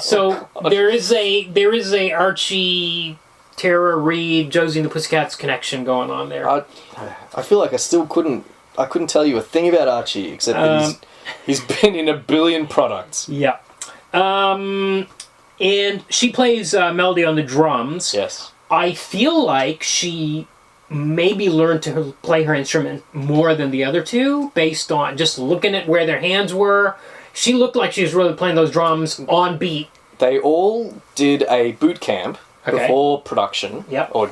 So there is a Archie, Tara Reid, Josie and the Pussycats connection going on there. I feel like I couldn't tell you a thing about Archie except that he's been in a billion products. Yeah. And she plays Melody on the drums. Yes. I feel like she maybe learned to play her instrument more than the other two, based on just looking at where their hands were. She looked like she was really playing those drums on beat. They all did a boot camp before production, Yep. or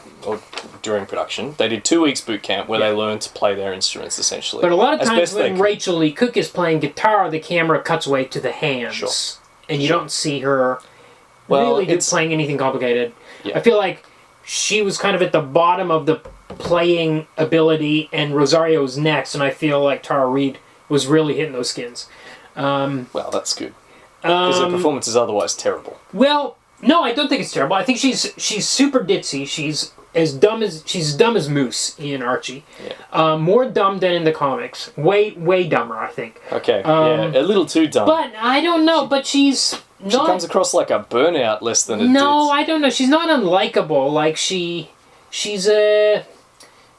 during production. They did 2 weeks boot camp where they learned to play their instruments, essentially. But a lot of as times best they when could. Rachael Leigh Cook is playing guitar, the camera cuts away to the hands. Sure. And you don't see her Well, really it's- playing anything complicated. Yeah. I feel like she was kind of at the bottom of the playing ability, and Rosario's next, and I feel like Tara Reid was really hitting those skins. Well, that's good. Because her performance is otherwise terrible. Well, no, I don't think it's terrible. I think she's super ditzy. She's dumb as Moose in Archie. Yeah. More dumb than in the comics. Way dumber, I think. Okay, yeah, a little too dumb. But I don't know. But she's not. She comes across like a burnout less than a No, ditz. I don't know. She's not unlikable. Like she's a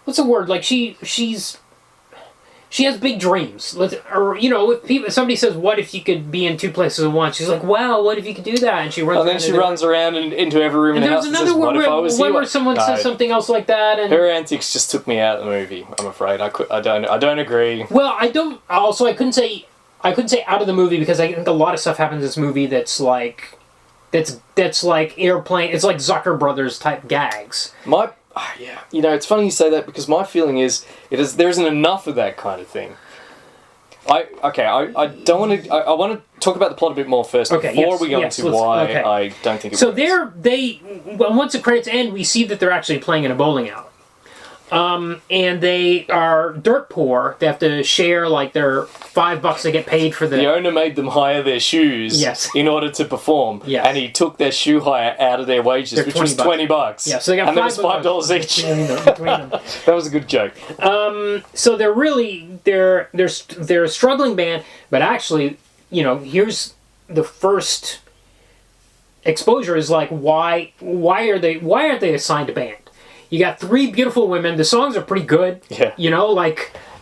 what's the word? Like she has big dreams. Or if somebody says, "What if you could be in 2 places at once?" She's like, "Wow, what if you could do that?" And she runs. And then she runs around into every room in the house and says, "What if I was here?" where someone says something else like that, and her antics just took me out of the movie. I'm afraid I don't agree. well, I don't. Also, I couldn't say out of the movie because I think a lot of stuff happens in this movie that's like airplane. It's like Zucker Brothers type gags. Yeah, it's funny you say that because my feeling is there isn't enough of that kind of thing. I don't want to. I want to talk about the plot a bit more first before we go into why I don't think it so works. once the credits end, we see that they're actually playing in a bowling alley. And they are dirt poor. They have to share like their $5 they get paid for the owner made them hire their shoes in order to perform. Yes. And he took their shoe hire out of their wages, which was $20. Yeah, so they got $5 each. Between them. That was a good joke. So they're a struggling band, but actually, here's the first exposure is like why aren't they assigned a band? You got 3 beautiful women. The songs are pretty good. Yeah.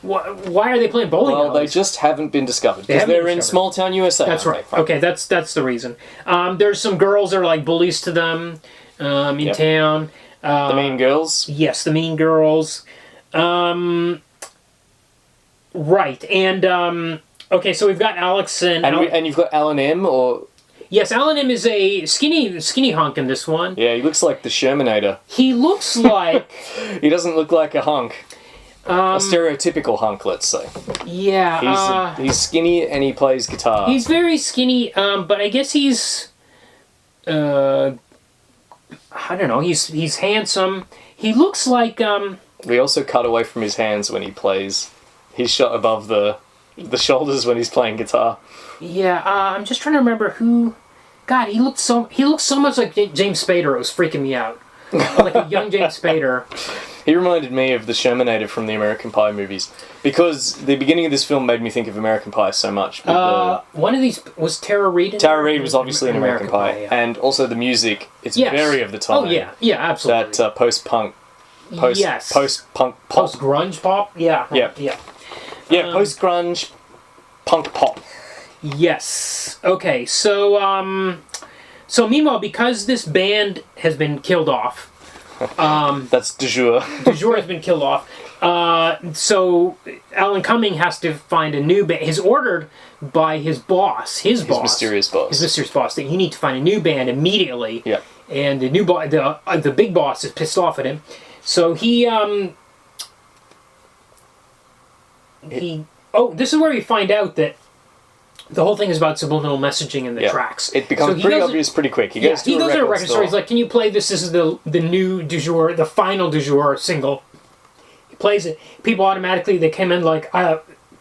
Why are they playing bowling alleys? Well, they just haven't been discovered because they're in small town USA. That's right. Okay, that's the reason. There's some girls that are like bullies to them in town. The Mean Girls? Yes, the Mean Girls. Right. And, okay, so we've got Alex and... And you've got Alan M, or... Yes, Alan M is a skinny hunk in this one. Yeah, he looks like the Shermanator. He looks like... He doesn't look like a hunk. A stereotypical hunk, let's say. Yeah. He's skinny and he plays guitar. He's very skinny, but I guess he's... I don't know, he's handsome. He looks like... We also cut away from his hands when he plays. He's shot above the shoulders when he's playing guitar. Yeah, I'm just trying to remember who... God, he looks so much like James Spader. It was freaking me out. Like a young James Spader. He reminded me of the Shermanator from the American Pie movies. Because the beginning of this film made me think of American Pie so much. One of these... Was Tara Reid in Tara Reid was obviously in American Pie. yeah. And also the music, it's very of the time. Oh, yeah. Yeah, absolutely. That post-punk... Post-punk pop. Post-grunge pop? Yeah. Yeah. Yeah. Yeah, post-grunge punk pop. Yes. Okay, so meanwhile, because this band has been killed off... That's de jour. De jour has been killed off. So Alan Cumming has to find a new band. He's ordered by his boss. His mysterious boss. His mysterious boss. That you need to find a new band immediately. Yeah. And the new the big boss is pissed off at him. So he this is where we find out that the whole thing is about subliminal messaging in the tracks. It becomes pretty obvious pretty quick. He goes to a record store. He's like, "Can you play this? This is the new du jour, the final du jour single." He plays it. People automatically, they come in like,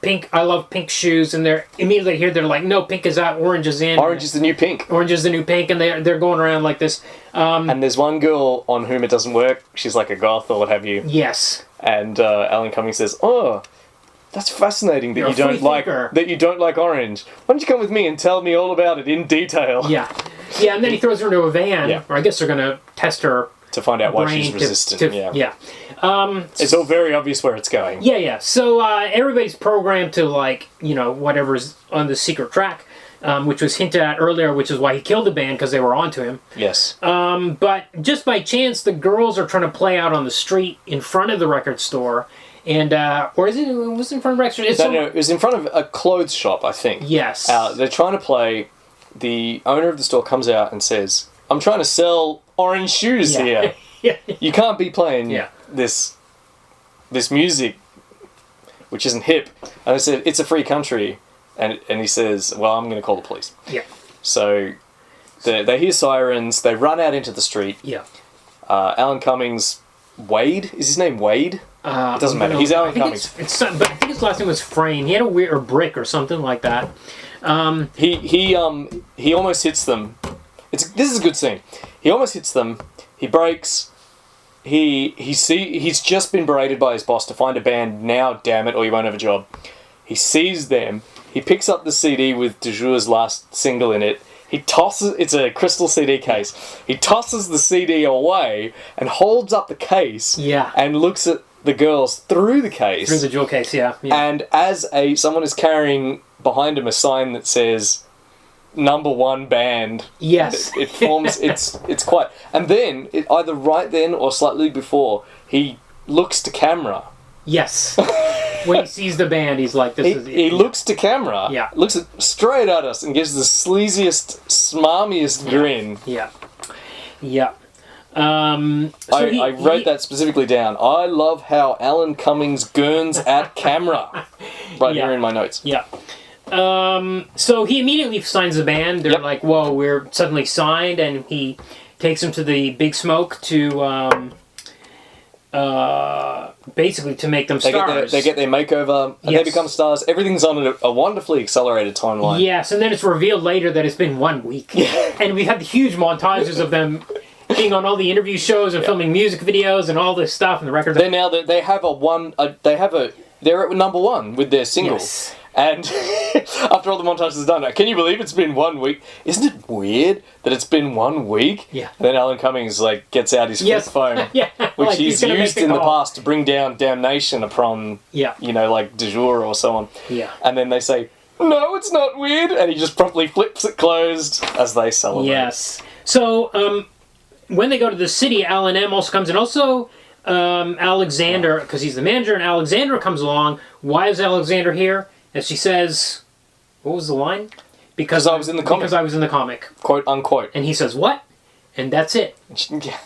pink, I love pink shoes, and they're immediately here, they're like, "No, pink is out, orange is in." Orange is the new pink. Orange is the new pink, and they're going around like this. And there's one girl on whom it doesn't work. She's like a goth or what have you. Yes. And Alan Cumming says, "Oh, that's fascinating that you don't like orange. Why don't you come with me and tell me all about it in detail?" Yeah. Yeah, and then he throws her into a van, or I guess they're going to test her to find out why she's resistant. Yeah. It's all very obvious where it's going. Yeah, yeah. So everybody's programmed to whatever's on the secret track, which was hinted at earlier, which is why he killed the band, because they were onto him. Yes. But just by chance, the girls are trying to play out on the street in front of the record store. And, or was it in front of the record store? No, it was in front of a clothes shop, I think. Yes. They're trying to play. The owner of the store comes out and says, I'm trying to sell orange shoes here. You can't be playing this music, which isn't hip. And I said, it's a free country. And he says, well, I'm going to call the police. Yeah. So they hear sirens. They run out into the street. Yeah. Alan Cumming's... Wade? Is his name Wade? It doesn't matter. He's Alan Cummings. But I think his last name was Frame. He had a weird... or Brick or something like that. He almost hits them. This is a good scene. He almost hits them. He breaks. He's just been berated by his boss to find a band now, damn it, or you won't have a job. He sees them. He picks up the CD with De Jour's last single in it. He tosses... It's a crystal CD case. He tosses the CD away and holds up the case and looks at the girls through the case. Through the jewel case, yeah. And as someone is carrying behind him a sign that says #1 band. Yes. It forms... it's quite... And then, either right then or slightly before, he looks to camera. Yes. When he sees the band, he's like, He looks to camera, looks straight at us and gives the sleaziest, smarmiest grin. Yeah. Yeah. I wrote that specifically down. I love how Alan Cummings gurns at camera. Here in my notes. Yeah. So he immediately signs the band. They're like, whoa, we're suddenly signed. And he takes them to the Big Smoke to... basically to make them stars. They get their makeover, and they become stars. Everything's on a wonderfully accelerated timeline. Yes, and then it's revealed later that it's been 1 week. And we had the huge montages of them being on all the interview shows and filming music videos and all this stuff and the records. They're now they're at #1 with their single. Yes. And after all the montage is done, can you believe it's been 1 week? Isn't it weird that it's been 1 week? Yeah. And then Alan Cummings gets out his flip phone, which like he's used in the past to bring down damnation upon, De Jour or someone. Yeah. And then they say, no, it's not weird, and he just promptly flips it closed as they celebrate. Yes. So when they go to the city, Alan M also comes, and also Alexander, because he's the manager, and Alexander comes along. Why is Alexander here? As she says, what was the line? Because I was in the comic. Because I was in the comic. Quote unquote. And he says, what? And that's it. Yeah.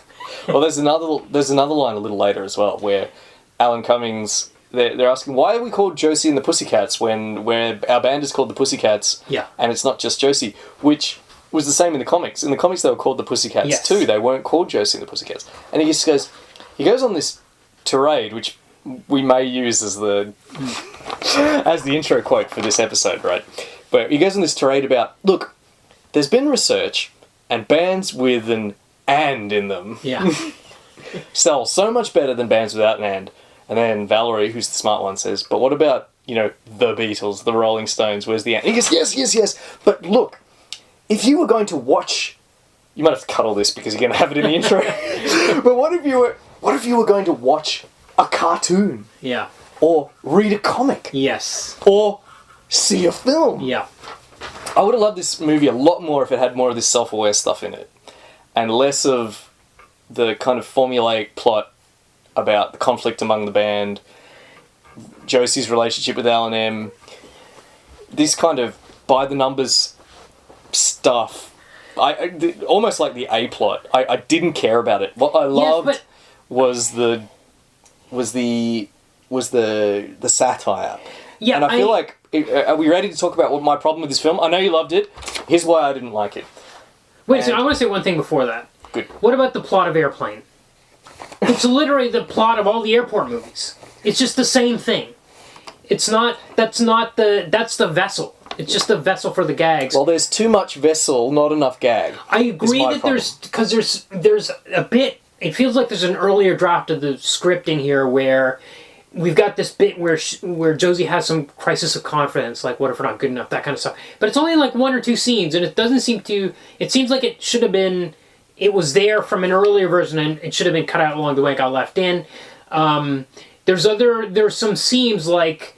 Well, there's another line a little later as well where Alan Cummings, they're asking, why are we called Josie and the Pussycats where our band is called the Pussycats and it's not just Josie, which was the same in the comics. In the comics they were called the Pussycats too. They weren't called Josie and the Pussycats. And he goes on this tirade, which we may use as the intro quote for this episode, right? But he goes on this tirade about, look, there's been research and bands with an and in them sell so much better than bands without an and. And then Valerie, who's the smart one, says, but what about, the Beatles, the Rolling Stones, where's the and? He goes, yes. But look, if you were going to watch... You might have to cut all this because you're going to have it in the intro. But what if you were going to watch a cartoon? Yeah. Or read a comic? Yes. Or see a film? Yeah. I would have loved this movie a lot more if it had more of this self-aware stuff in it. And less of the kind of formulaic plot about the conflict among the band, Josie's relationship with Alan M. This kind of by-the-numbers stuff. Almost like the A-plot. I didn't care about it. What I loved was the satire. Yeah, and I feel like, are we ready to talk about what my problem with this film? I know you loved it. Here's why I didn't like it. Wait, so I want to say one thing before that. Good. What about the plot of Airplane? It's literally the plot of all the airport movies. It's just the same thing. That's the vessel. It's just the vessel for the gags. Well, there's too much vessel, not enough gag. I agree that there's a bit. It feels like there's an earlier draft of the script in here where we've got this bit where Josie has some crisis of confidence, like what if we're not good enough, that kind of stuff. But it's only like 1 or 2 scenes, and it doesn't seem to. It seems like it should have been. It was there from an earlier version, and it should have been cut out along the way. It got left in. There's some scenes like.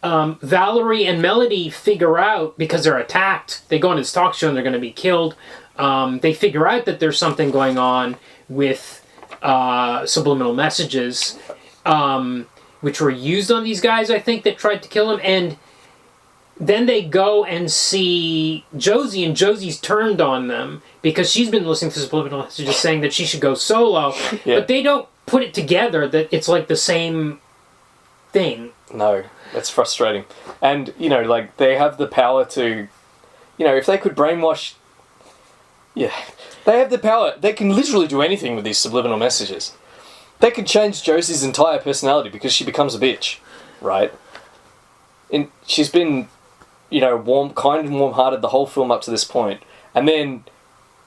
Valerie and Melody figure out, because they're attacked, they go on this talk show and they're going to be killed. They figure out that there's something going on with subliminal messages, which were used on these guys, I think, that tried to kill him. And then they go and see Josie, and Josie's turned on them because she's been listening to subliminal messages saying that she should go solo. Yeah. But they don't put it together that it's like the same thing. No, that's frustrating. And, you know, like, they have the power to, you know, if they could brainwash... Yeah. They have the power. They can literally do anything with these subliminal messages. They could change Josie's entire personality because she becomes a bitch, right? And she's been... you know, kind and warm-hearted the whole film up to this point. And then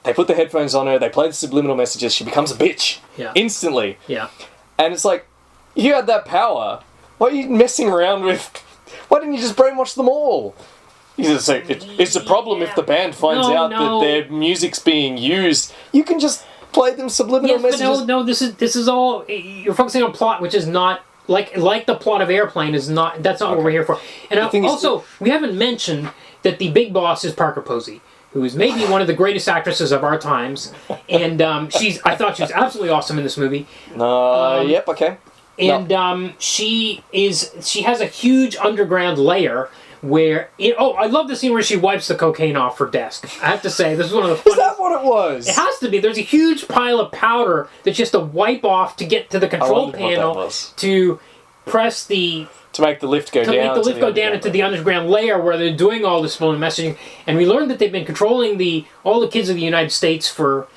they put the headphones on her, they play the subliminal messages, she becomes a bitch. Yeah. Instantly. Yeah. And it's like, you had that power. What are you messing around with? Why didn't you just brainwash them all? You just say, it's a problem if the band finds out that their music's being used. You can just play them subliminal messages. But no, this is all... You're focusing on plot, which is not... Like the plot of Airplane is not... That's not what we're here for. And also, we haven't mentioned that the big boss is Parker Posey, who is maybe one of the greatest actresses of our times. And I thought she was absolutely awesome in this movie. Yep, okay. And she has a huge underground layer where... I love the scene where she wipes the cocaine off her desk. I have to say, this is one of the funniest... Is that what it was? It has to be. There's a huge pile of powder that she has to wipe off to get to the control panel to press the... To make the lift go down. To make the lift go down into the underground layer where they're doing all this phone messaging. And we learned that they've been controlling all the kids of the United States for...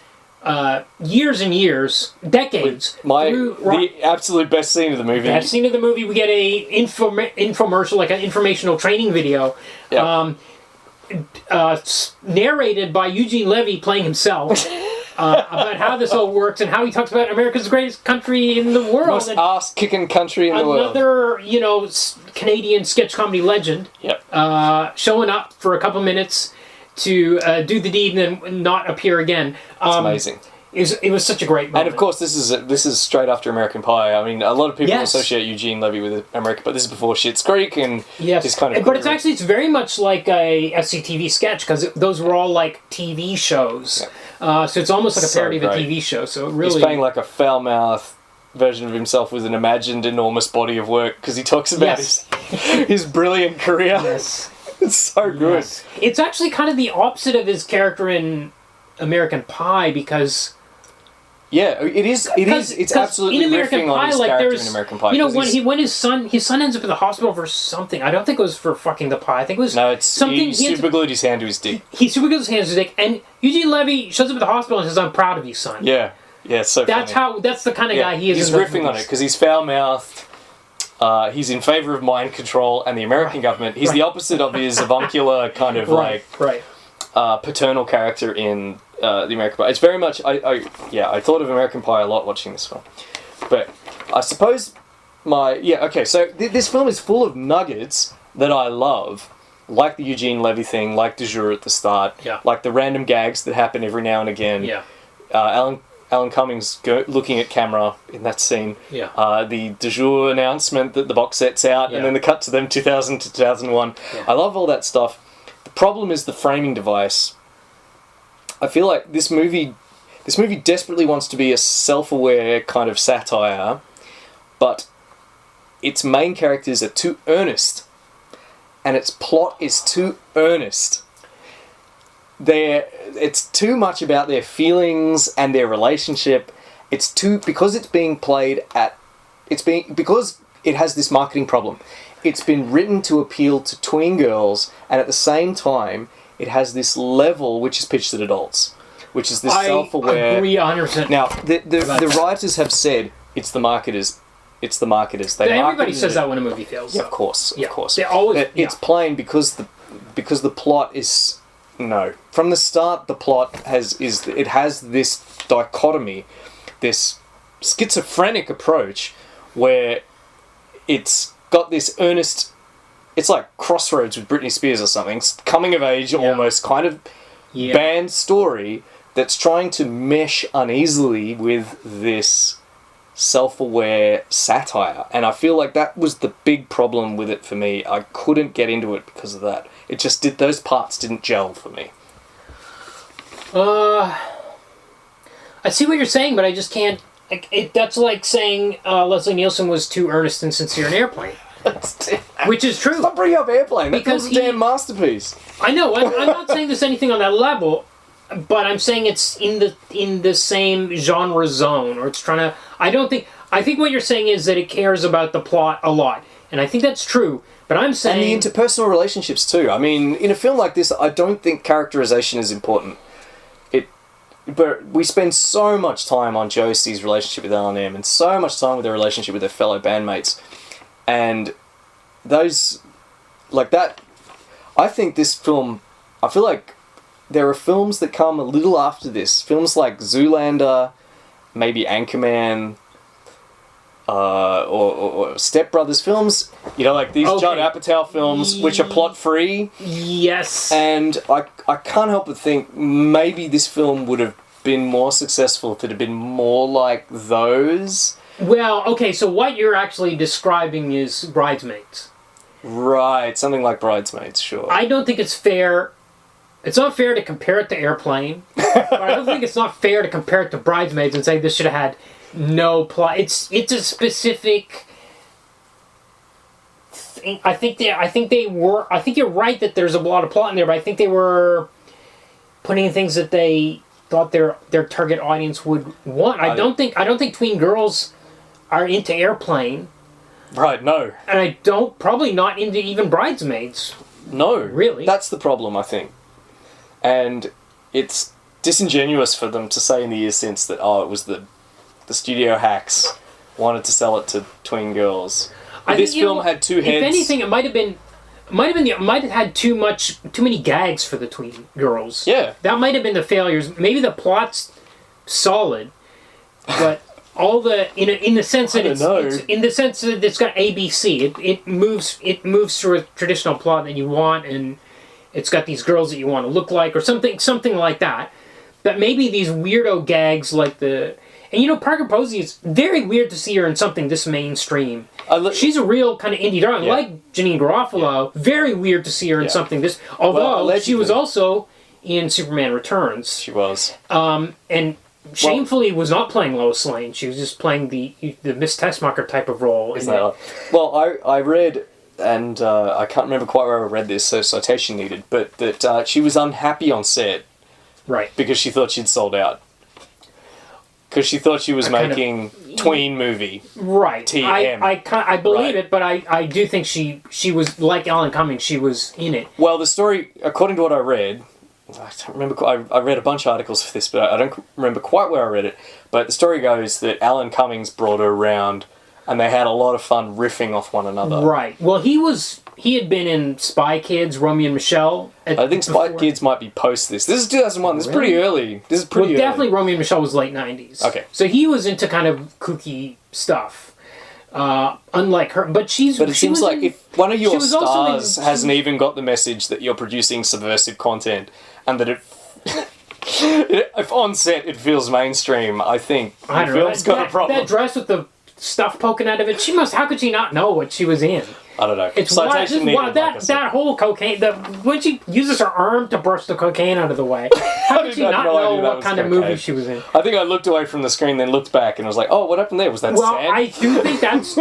years and years, decades. The absolute best scene of the movie. Best scene of the movie. We get a infomercial, like an informational training video, narrated by Eugene Levy playing himself, about how this all works and how he talks about America's greatest country in the world. Most ass-kicking country in the world. Another, Canadian sketch comedy legend. Showing up for a couple minutes to do the deed and then not appear again. It's amazing. It was such a great moment. And of course, this is straight after American Pie. I mean, a lot of people associate Eugene Levy with America, but this is before Schitt's Creek and this kind of. But it's very much like a SCTV sketch because those were all like TV shows. Yeah. So it's almost like a parody of a TV show. So it really, he's playing like a foul-mouthed version of himself with an imagined enormous body of work because he talks about his brilliant career. Yes. It's so good. Yes. It's actually kind of the opposite of his character in American Pie because... Yeah, it is. It's absolutely riffing on his character in American Pie. When his son ends up in the hospital for something. I don't think it was for fucking the pie. I think it was something. He superglued his hand to his dick. He superglued his hand to his dick, and Eugene Levy shows up at the hospital and says, "I'm proud of you, son." Yeah, it's so. That's the kind of guy he is. He's riffing on it because he's foul-mouthed. He's in favour of mind control and the American government. He's the opposite of his avuncular kind of paternal character in the American Pie. It's very much... I thought of American Pie a lot watching this film. But I suppose so this film is full of nuggets that I love, like the Eugene Levy thing, like de jour at the start, like the random gags that happen every now and again. Alan Cumming's looking at camera in that scene. The de jour announcement that the box set's out, and then the cut to them 2000 to 2001. I love all that stuff. The problem is the framing device. I feel like this movie desperately wants to be a self-aware kind of satire, but its main characters are too earnest, and its plot is too earnest. It's too much about their feelings and their relationship. Because it has this marketing problem. It's been written to appeal to tween girls, and at the same time, it has this level which is pitched at adults, which is this self-aware. I agree 100%. Now, the writers have said it's the marketers. It's the marketers. Everybody says that when a movie fails. Yeah, of course. They always. It's plain because the plot is. No. From the start, the plot has this dichotomy, this schizophrenic approach, where it's got this earnest... It's like Crossroads with Britney Spears or something. It's coming of age, almost kind of band story that's trying to mesh uneasily with this self-aware satire. And I feel like that was the big problem with it for me. I couldn't get into it because of that. It just those parts didn't gel for me. I see what you're saying, but I just can't... That's like saying Leslie Nielsen was too earnest and sincere in Airplane. Which is true. Stop bringing up Airplane. Because it's a damn masterpiece. I know. I'm not saying there's anything on that level, but I'm saying it's in the same genre zone, or it's trying to. I think what you're saying is that it cares about the plot a lot, and I think that's true. But I'm saying... And the interpersonal relationships too. I mean, in a film like this, I don't think characterization is important. But we spend so much time on Josie's relationship with L&M and so much time with her relationship with her fellow bandmates. And those... Like that... I think this film... I feel like there are films that come a little after this. Films like Zoolander, maybe Anchorman... or Step Brothers films, like these Judd Apatow films, which are plot-free. Yes. And I can't help but think maybe this film would have been more successful if it had been more like those. Well, okay, so what you're actually describing is Bridesmaids. Right, something like Bridesmaids, sure. I don't think it's fair. It's not fair to compare it to Airplane, but I don't think it's not fair to compare it to Bridesmaids and say this should have had no plot. It's a specific thing. I think you're right that there's a lot of plot in there, but I think they were putting in things that they thought their target audience would want. I don't think tween girls are into Airplane. Right, no. And I probably not into even Bridesmaids. No. Really. That's the problem, I think. And it's disingenuous for them to say in the years since that it was the studio hacks wanted to sell it to tween girls. This film had two heads. If anything, it might have had too many gags for the tween girls. Yeah, that might have been the failures. Maybe the plot's solid, but all the in the sense that it's in the sense that it's got ABC. It moves through a traditional plot that you want, and it's got these girls that you want to look like, or something like that. But maybe these weirdo gags like the. And Parker Posey, is very weird to see her in something this mainstream. She's a real kind of indie darling, like Janine Garofalo. Yeah. Very weird to see her in something this... Although, she was also in Superman Returns. She was. And shamefully was not playing Lois Lane. She was just playing the Miss Tessmacher type of role. Well, I read, and I can't remember quite where I read this, so citation needed, but that she was unhappy on set. Right. Because she thought she'd sold out. Because she thought she was making tween movie. Right. TM. I believe it, but I do think she was, like Alan Cumming, she was in it. Well, the story, according to what I read, I don't remember, I read a bunch of articles for this, but I don't remember quite where I read it, but the story goes that Alan Cummings brought her around and they had a lot of fun riffing off one another. Right. Well, he had been in Spy Kids, Romeo and Michelle. I think Spy Kids might be post this. This is 2001. This is pretty early. Definitely Romeo and Michelle was late 90s. Okay. So he was into kind of kooky stuff. Unlike her. But it seems like if one of your stars hasn't even got the message that you're producing subversive content and that if on set it feels mainstream, I think the film's got a problem. That dress with the stuff poking out of it, how could she not know what she was in? I don't know. It's that whole cocaine. When she uses her arm to brush the cocaine out of the way, how did she not know what kind of movie she was in? I think I looked away from the screen, then looked back, and was like, "Oh, what happened there? Was that Well, sand?" I do think that's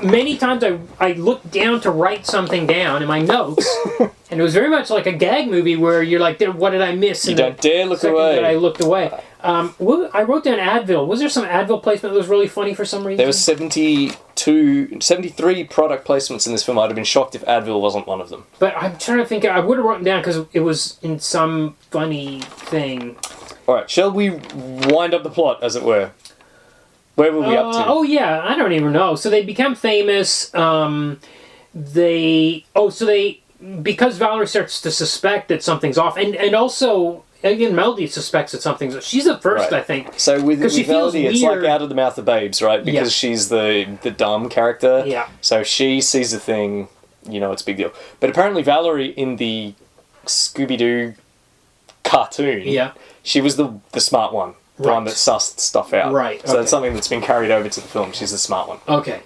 many times I looked down to write something down in my notes, and it was very much like a gag movie where you're like, "What did I miss?" You don't dare look away. That I looked away. I wrote down Advil. Was there some Advil placement that was really funny for some reason? There was 73 product placements in this film. I'd have been shocked if Advil wasn't one of them. But I'm trying to think. I would have written down because it was in some funny thing. All right, shall we wind up the plot, as it were? Where were we up to? Oh yeah, I don't even know. So they become famous. Because Valerie starts to suspect that something's off, and also. Again, Melody suspects that something's... She's at first, I think. So with Melody, it's like Out of the Mouth of Babes, right? Because she's the dumb character. Yeah. So she sees a thing, it's a big deal. But apparently Valerie in the Scooby-Doo cartoon, she was the smart one. The one that sussed stuff out. Right. So that's something that's been carried over to the film. She's the smart one. Okay.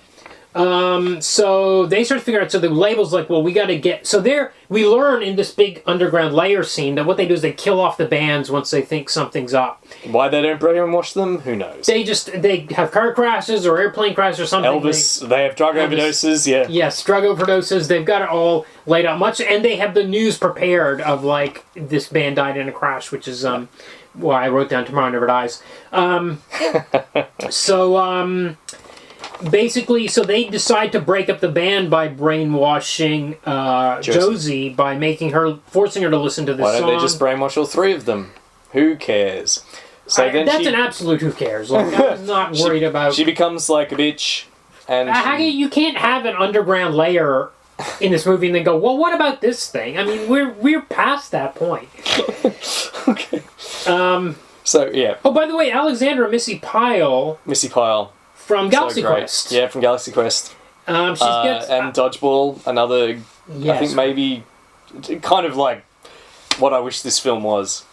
So they start to figure out, so the label's like, well, we got to get, so we learn in this big underground layer scene that what they do is they kill off the bands once they think something's up. Why they don't brainwash them, who knows? They have car crashes or airplane crashes or something. They have drug overdoses, yeah. Yes, drug overdoses, they've got it all laid out much, and they have the news prepared of, like, this band died in a crash, which is, why I wrote down Tomorrow Never Dies. Basically, so they decide to break up the band by brainwashing Josie by forcing her to listen to this song. Why don't they just brainwash all three of them? Who cares? So that's an absolute who cares. Like, I was not worried about... She becomes like a bitch, and... You can't have an underground layer in this movie and then go, well, what about this thing? I mean, we're past that point. Okay. So, yeah. Oh, by the way, Alexandra Missi Pyle... From Galaxy Quest. Yeah, from Galaxy Quest. And Dodgeball, another, yes. I think maybe, kind of like what I wish this film was.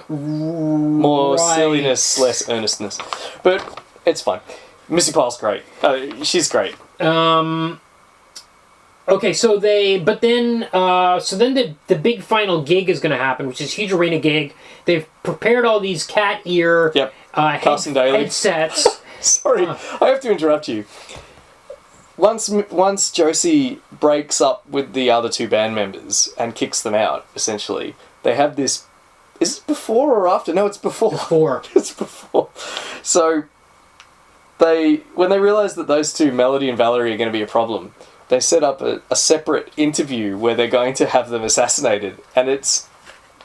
More silliness, less earnestness. But it's fine. Missi Pyle's great. She's great. Okay, so then the big final gig is going to happen, which is a huge arena gig. They've prepared all these cat ear Carson Daly headsets. Sorry, I have to interrupt you. Once Josie breaks up with the other two band members and kicks them out, essentially, they have this... Is it before or after? No, it's before. Before. It's before. So, when they realise that those two, Melody and Valerie, are going to be a problem, they set up a separate interview where they're going to have them assassinated. And it's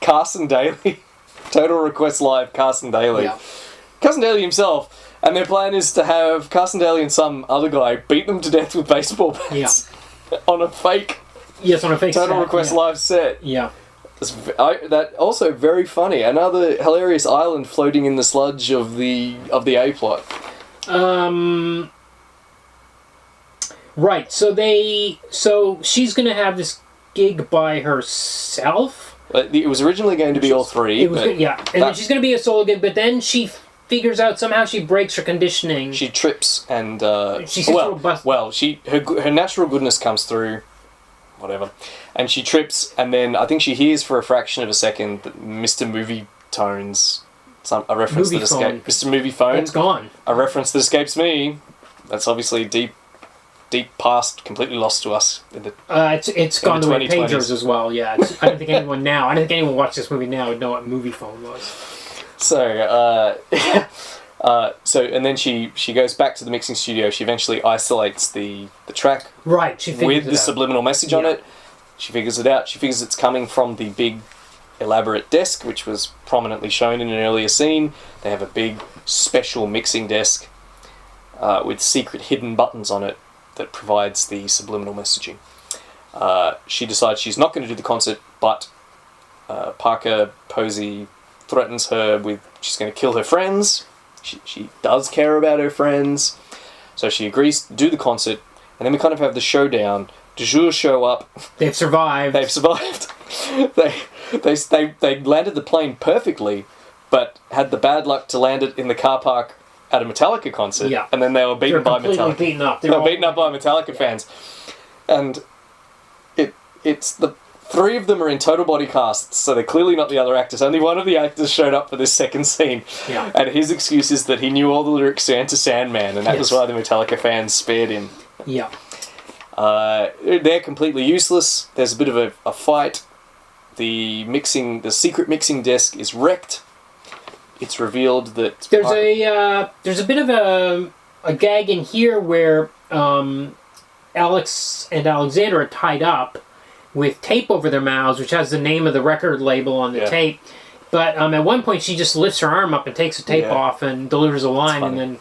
Carson Daly. Total Request Live, Carson Daly. Yeah. Carson Daly himself... And their plan is to have Carson Daly and some other guy beat them to death with baseball bats on a fake. Yes, on a fake Total Request Live set. Yeah. That also very funny. Another hilarious island floating in the sludge of the A plot. Right. So she's gonna have this gig by herself. It was originally going to be all three. Then she's gonna be a solo gig, but then she figures out somehow she breaks her conditioning. She trips and her natural goodness comes through, whatever, and she trips, and then I think she hears for a fraction of a second that Mr. Movie Tones, a reference that escapes Mr. Movie Phone. It's gone. A reference that escapes me. That's obviously deep past, completely lost to us. It's gone the way pagers as well. Yeah, I don't think anyone watched this movie now would know what Movie Phone was. So, and then she goes back to the mixing studio. She eventually isolates the track. Right, she figures with the subliminal message on it. She figures it out. She figures it's coming from the big, elaborate desk, which was prominently shown in an earlier scene. They have a big, special mixing desk with secret hidden buttons on it that provides the subliminal messaging. She decides she's not going to do the concert, but Parker Posey threatens her with she's going to kill her friends. She does care about her friends, so she agrees to do the concert, and then we kind of have the showdown. De Jour show up. They've survived. They landed the plane perfectly, but had the bad luck to land it in the car park at a Metallica concert. Yeah. And then they were beaten by Metallica. Beaten up. They were beaten up by Metallica fans, and it's the. Three of them are in total body casts, so they're clearly not the other actors. Only one of the actors showed up for this second scene. Yeah. And his excuse is that he knew all the lyrics to Enter Sandman, and that was why the Metallica fans spared him. Yeah. They're completely useless. There's a bit of a fight. The secret mixing desk is wrecked. It's revealed that... There's a bit of a gag in here where Alex and Alexander are tied up with tape over their mouths, which has the name of the record label on the tape. But at one point, she just lifts her arm up and takes the tape off and delivers a line and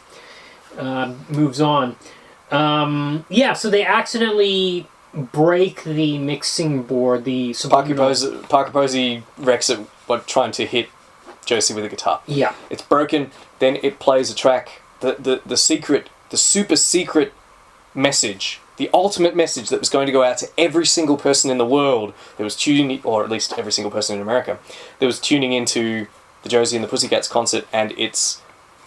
then moves on. So they accidentally break the mixing board. Parker Posey wrecks it by trying to hit Josie with a guitar. Yeah. It's broken. Then it plays a track. The super secret message. The ultimate message that was going to go out to every single person in the world that was tuning, or at least every single person in America, that was tuning into the Josie and the Pussycats concert, and it's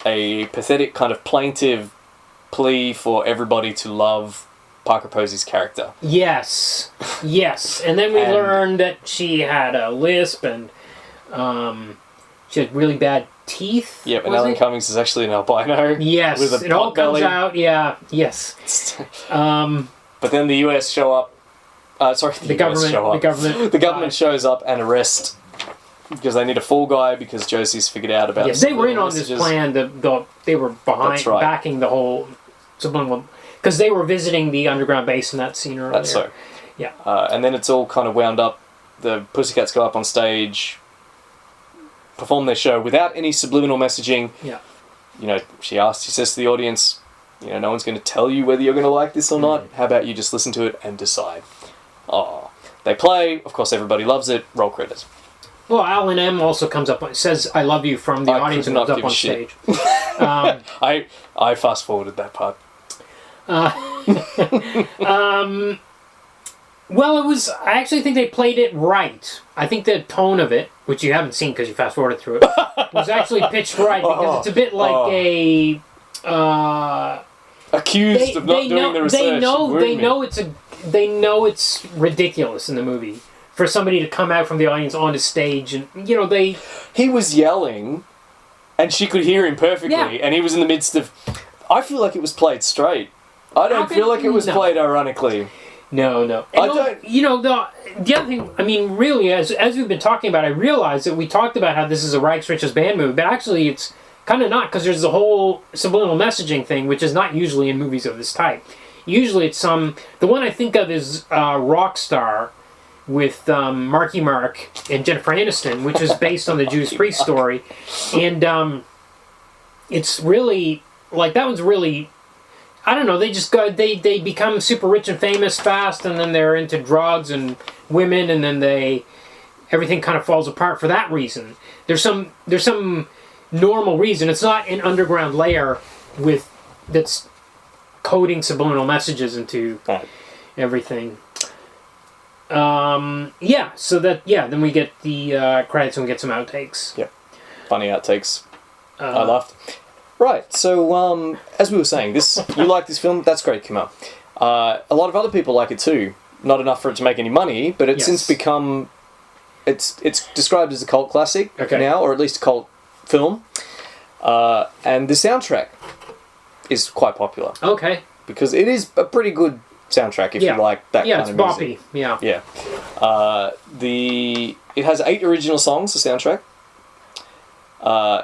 a pathetic kind of plaintive plea for everybody to love Parker Posey's character. Yes. And then we learned that she had a lisp and she had really bad teeth. Yep, and Alan Cummings is actually an albino. Yes, with a it all belly. comes out. Yeah, yes. But then the US show up. The government shows up and arrest because they need a fall guy because Josie's figured out about. Yes, they were in on this plan. They were behind, backing the whole subliminal because they were visiting the underground base in that scene earlier. That's so. Yeah, and then it's all kind of wound up. The Pussycats go up on stage, perform their show without any subliminal messaging. Yeah. You know, she says to the audience, you know, no one's going to tell you whether you're going to like this or not. How about you just listen to it and decide? Oh, they play. Of course, everybody loves it. Roll credits. Well, Alan M also comes up, says "I love you" from the audience and comes up on stage. I fast forwarded that part. Well, I actually think they played it right. I think the tone of it, which you haven't seen because you fast forwarded through it, was actually pitched right because it's a bit like a. Accused of not doing the research. They know it's ridiculous in the movie for somebody to come out from the audience onto stage and He was yelling, and she could hear him perfectly, and he was in the midst of. I feel like it was played straight. I don't feel like it was played ironically. No. I don't. The other thing. I mean, really, as we've been talking about, I realized that we talked about how this is a Rags Richest Band movie, but actually, it's kind of not because there's the whole subliminal messaging thing, which is not usually in movies of this type. Usually, it's the one I think of is Rockstar with Marky Mark and Jennifer Aniston, which is based on the Judas Priest story, and it's really that one's really. I don't know. They just they become super rich and famous fast, and then they're into drugs and women, and then everything kind of falls apart for that reason. There's some normal reason. It's not an underground layer that's coding subliminal messages into everything. Then we get the credits and we get some outtakes. Yep, funny outtakes. I laughed. Right, so as we were saying, you like this film, that's great, Kumar. A lot of other people like it too. Not enough for it to make any money, but it's since become... It's described as a cult classic now, or at least a cult film. And the soundtrack is quite popular. Okay. Because it is a pretty good soundtrack if you like that kind of music. Yeah, it's boppy. Yeah. It has 8 original songs, the soundtrack.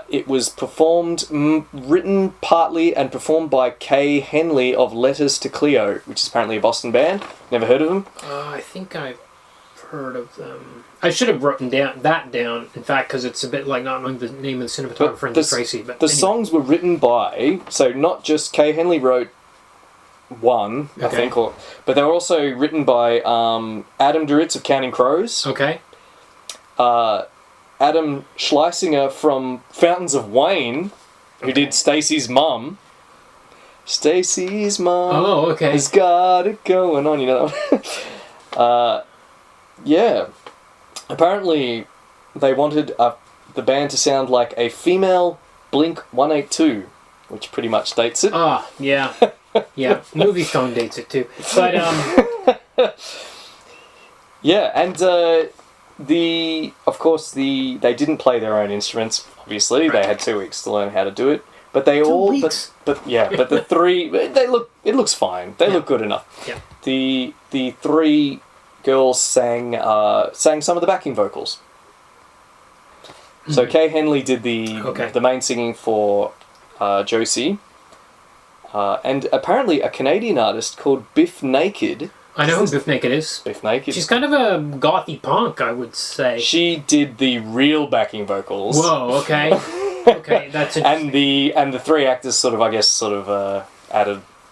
It was written partly and performed by Kay Henley of Letters to Cleo, which is apparently a Boston band. Never heard of them? I think I've heard of them. I should have written that down, in fact, because it's a bit like not knowing the name of the cinematographer in Tracy. But the songs were written by, so not just Kay Henley wrote one, I think, but they were also written by Adam Duritz of Counting Crows. Okay. Adam Schlesinger from Fountains of Wayne, who did Stacy's mum. Stacy's mum. Oh, okay. Has got it going on, you know that one. Yeah. Apparently, they wanted the band to sound like a female Blink-182, which pretty much dates it. Ah, yeah. Yeah, Movie Phone dates it too. But, yeah, and... they didn't play their own instruments. Obviously, they had 2 weeks to learn how to do it. But they but the 3 it looks fine. They look good enough. Yeah. The 3 girls sang some of the backing vocals. So Kay Henley did the main singing for Josie, and apparently a Canadian artist called Biff Naked. I know who Biff Naked is. Biff Naked. She's kind of a gothy punk, I would say. She did the real backing vocals. Whoa, okay. Okay, that's interesting. And the 3 actors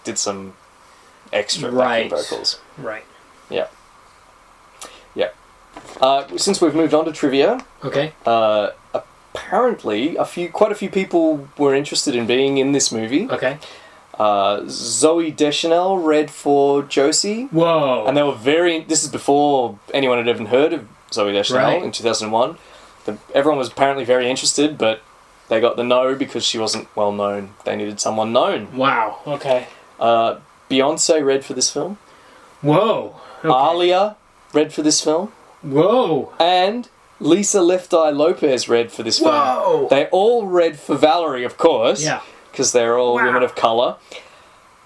did some extra backing vocals. Right. Yeah. Yeah. Since we've moved on to trivia. Okay. Apparently quite a few people were interested in being in this movie. Okay. Zooey Deschanel read for Josie. Whoa. And they were this is before anyone had even heard of Zooey Deschanel in 2001. Everyone was apparently very interested, but They got the no because she wasn't well known. They needed someone known. Wow. Okay. Beyonce read for this film. Whoa. Okay. Alia read for this film. Whoa. And Lisa Left Eye Lopez read for this film. Whoa. They all read for Valerie, of course. Yeah. Because they're all women of colour.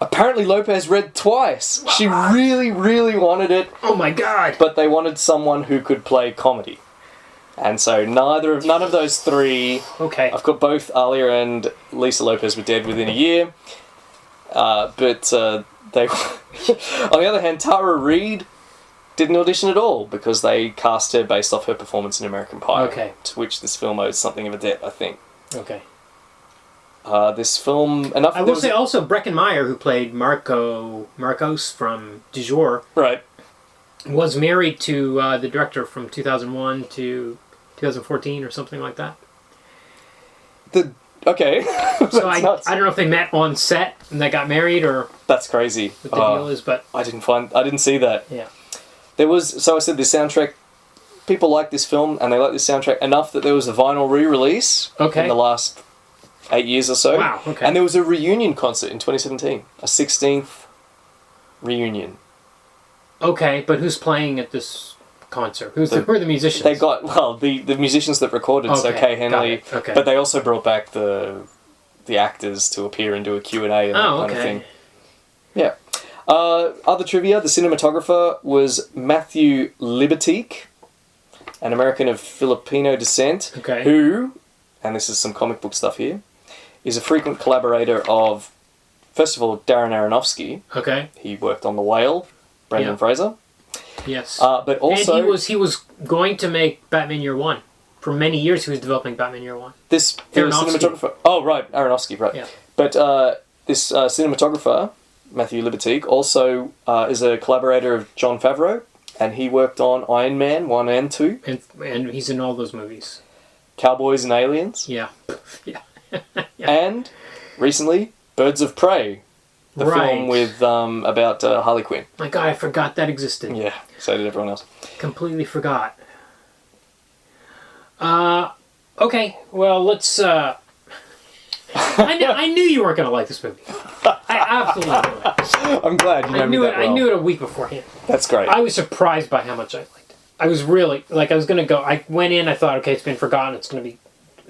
Apparently Lopez read twice. She really, really wanted it. Oh my god. But they wanted someone who could play comedy. And so none of those three. Okay. I've got both Alia and Lisa Lopez were dead within a year. But they. On the other hand, Tara Reid didn't audition at all because they cast her based off her performance in American Pie. Okay. To which this film owes something of a debt, I think. Okay. This film. I will say also Breckin Meyer, who played Marcos from Du Jour, right, was married to the director from 2001 to 2014 or something like that. Okay. So I don't know if they met on set and they got married or that's crazy. What the deal is, but I didn't see that. Yeah. So I said the soundtrack. People like this film and they like this soundtrack enough that there was a vinyl re-release in the last 8 years or so. Wow. Okay. And there was a reunion concert in 2017, a 16th reunion. Okay, but who's playing at this concert? Who are the musicians? They got the musicians that recorded. So Kay Henley. Okay. But they also brought back the actors to appear and do a Q&A and that kind of thing. Yeah. Other trivia: the cinematographer was Matthew Libatique, an American of Filipino descent, who, and this is some comic book stuff here, is a frequent collaborator of, first of all, Darren Aronofsky. Okay. He worked on The Whale, Brendan Fraser. Yes. But also... And he was going to make Batman Year One. For many years he was developing Batman Year One. This cinematographer... Oh, right, Aronofsky, right. Yeah. But this cinematographer, Matthew Libatique, also is a collaborator of Jon Favreau, and he worked on Iron Man 1 and 2. And he's in all those movies. Cowboys and Aliens. Yeah. Yeah. And recently, Birds of Prey, the film with about Harley Quinn. My God, I forgot that existed. Yeah, so did everyone else. Completely forgot. Okay, well, let's... I knew you weren't going to like this movie. I absolutely knew it. I'm glad you know me that well. I knew it a week beforehand. That's great. I was surprised by how much I liked it. I was really... I was going to go... I went in, I thought, okay, it's been forgotten, it's going to be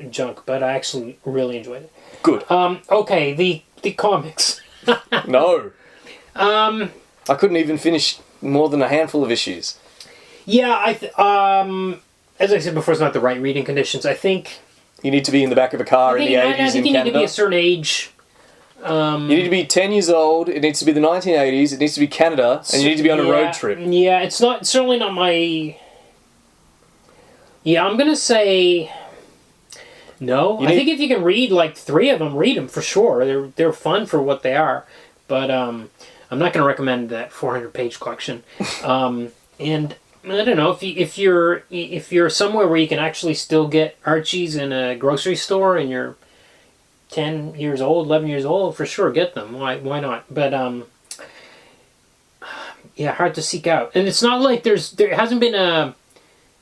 junk, but I actually really enjoyed it. Good. Okay, the comics. No. I couldn't even finish more than a handful of issues. Yeah, as I said before, it's not the right reading conditions. I think... You need to be in the back of a car in the 80s in Canada. I think you need to be a certain age. You need to be 10 years old, it needs to be the 1980s, it needs to be Canada, and you need to be on a road trip. Yeah, it's certainly not my... Yeah, I'm going to say... No, I think if you can read like 3 of them, read them for sure. They're fun for what they are, but I'm not going to recommend that 400-page collection. And I don't know if you're somewhere where you can actually still get Archies in a grocery store and you're 10 years old, 11 years old, for sure get them. Why not? But yeah, hard to seek out. And it's not like there hasn't been a...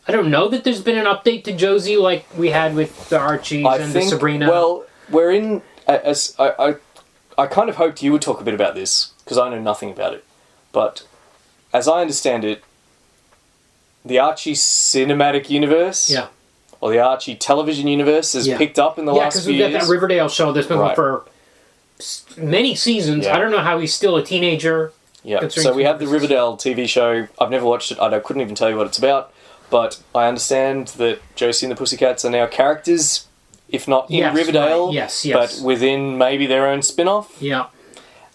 I don't know that there's been an update to Josie like we had with the Archies the Sabrina. Well, we're in... I kind of hoped you would talk a bit about this, because I know nothing about it. But as I understand it, the Archie cinematic universe, or the Archie television universe, has picked up in the last few years. Yeah, because we've got that Riverdale show that's been going for many seasons. Yeah. I don't know how he's still a teenager. Yeah, so we have the Riverdale TV show. I've never watched it. I couldn't even tell you what it's about. But I understand that Josie and the Pussycats are now characters, if not in Riverdale, but within maybe their own spin-off. Yeah.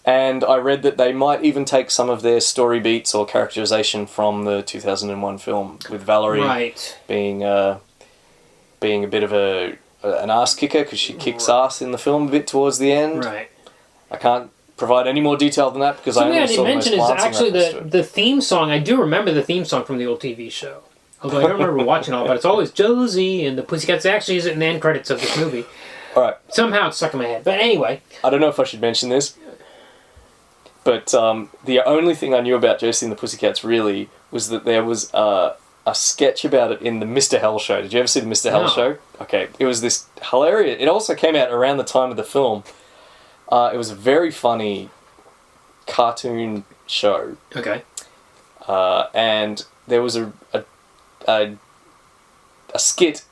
And I read that they might even take some of their story beats or characterization from the 2001 film, with Valerie being a bit of an ass kicker because she kicks ass in the film a bit towards the end. Right. I can't provide any more detail than that because I only saw the most glancing reference to it. Something I didn't mention is actually the theme song. I do remember the theme song from the old TV show. Although I don't remember watching all, but it's always Josie and the Pussycats. They actually use it in the end credits of this movie. All right. Somehow it's stuck in my head. But anyway. I don't know if I should mention this, but the only thing I knew about Josie and the Pussycats really was that there was a sketch about it in the Mr. Hell show. Did you ever see the Mr. Hell show? Okay, it was this hilarious... It also came out around the time of the film. It was a very funny cartoon show. Okay. And there was a skit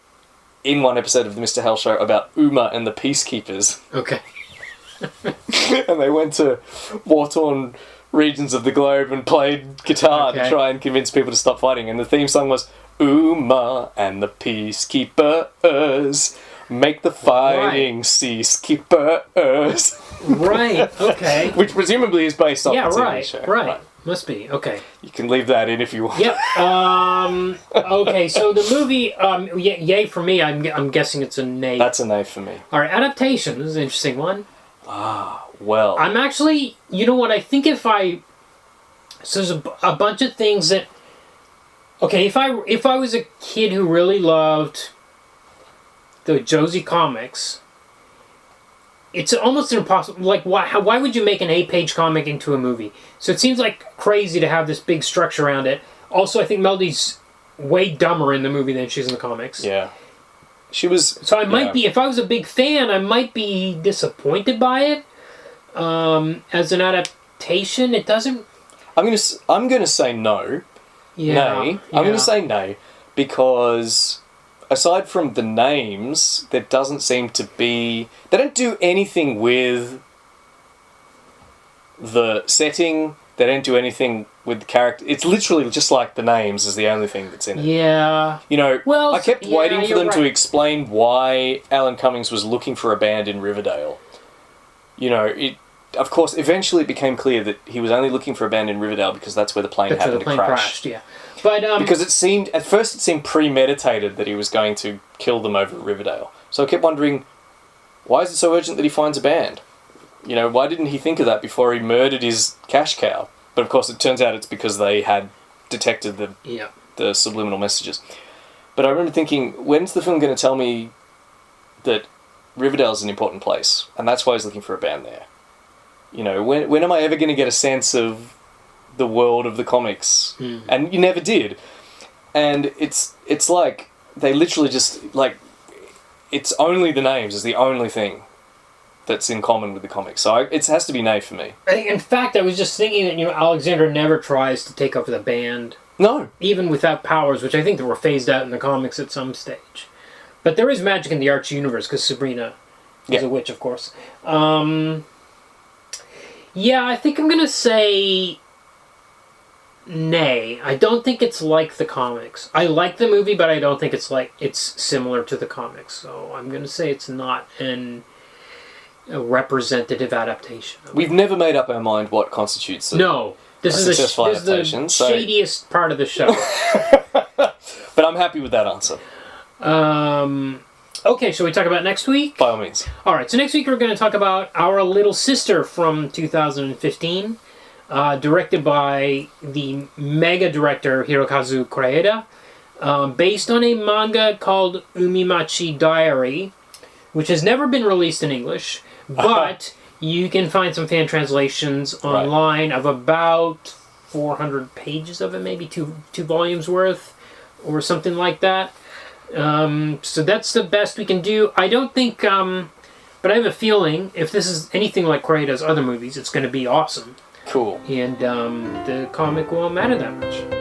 in one episode of the Mr. Hell show about Uma and the Peacekeepers. Okay. And they went to war-torn regions of the globe and played guitar to try and convince people to stop fighting. And the theme song was Uma and the Peacekeepers make the fighting cease, keepers. Right, okay. Which presumably is based off the TV show. Right. Must be, okay. You can leave that in if you want. Yep. Okay, so the movie, yay for me, I'm guessing it's a nay. That's a nay for me. Alright, adaptation. This is an interesting one. Well. I'm actually, you know what, I think if I... So there's a bunch of things that... Okay, if I was a kid who really loved the Josie comics, it's almost impossible. Like, why would you make an 8-page comic into a movie? So it seems like crazy to have this big structure around it. Also, I think Melody's way dumber in the movie than she is in the comics. Yeah. She was... So I might be, if I was a big fan, I might be disappointed by it. As an adaptation, it doesn't... I'm gonna say no. Nay. I'm gonna say nay because aside from the names, there doesn't seem to be... They don't do anything with the setting. They don't do anything with the character. It's literally just like the names is the only thing that's in it. Yeah. You know, well, I kept waiting for them to explain why Alan Cummings was looking for a band in Riverdale. You know, of course, eventually it became clear that he was only looking for a band in Riverdale because that's where the plane happened to crash. Crashed, yeah. But, because at first it seemed premeditated that he was going to kill them over at Riverdale. So I kept wondering, why is it so urgent that he finds a band? You know, why didn't he think of that before he murdered his cash cow? But of course it turns out it's because they had detected the subliminal messages. But I remember thinking, when's the film going to tell me that Riverdale's an important place, and that's why he's looking for a band there? You know, when am I ever going to get a sense of the world of the comics? And you never did. And it's like they literally just like it's only the names is the only thing that's in common with the comics. So it has to be nay for me. In fact, I was just thinking that Alexander never tries to take over the band. No, even without powers, which I think they were phased out in the comics at some stage. But there is magic in the Archie universe because Sabrina is a witch, of course. Yeah, I think I'm going to say nay. I don't think it's like the comics. I like the movie, but I don't think it's similar to the comics. So I'm going to say it's not a representative adaptation. We've never made up our mind what constitutes this is successful adaptation. This is the shadiest part of the show. But I'm happy with that answer. Okay, shall we talk about next week? By all means. Alright, so next week we're going to talk about Our Little Sister from 2015, directed by the mega director Hirokazu Koreeda, based on a manga called Umimachi Diary, which has never been released in English, but you can find some fan translations online of about 400 pages of it, maybe two volumes worth, or something like that. So that's the best we can do. I don't think, but I have a feeling if this is anything like Koreeda's other movies, it's going to be awesome. Cool. And the comic won't matter that much.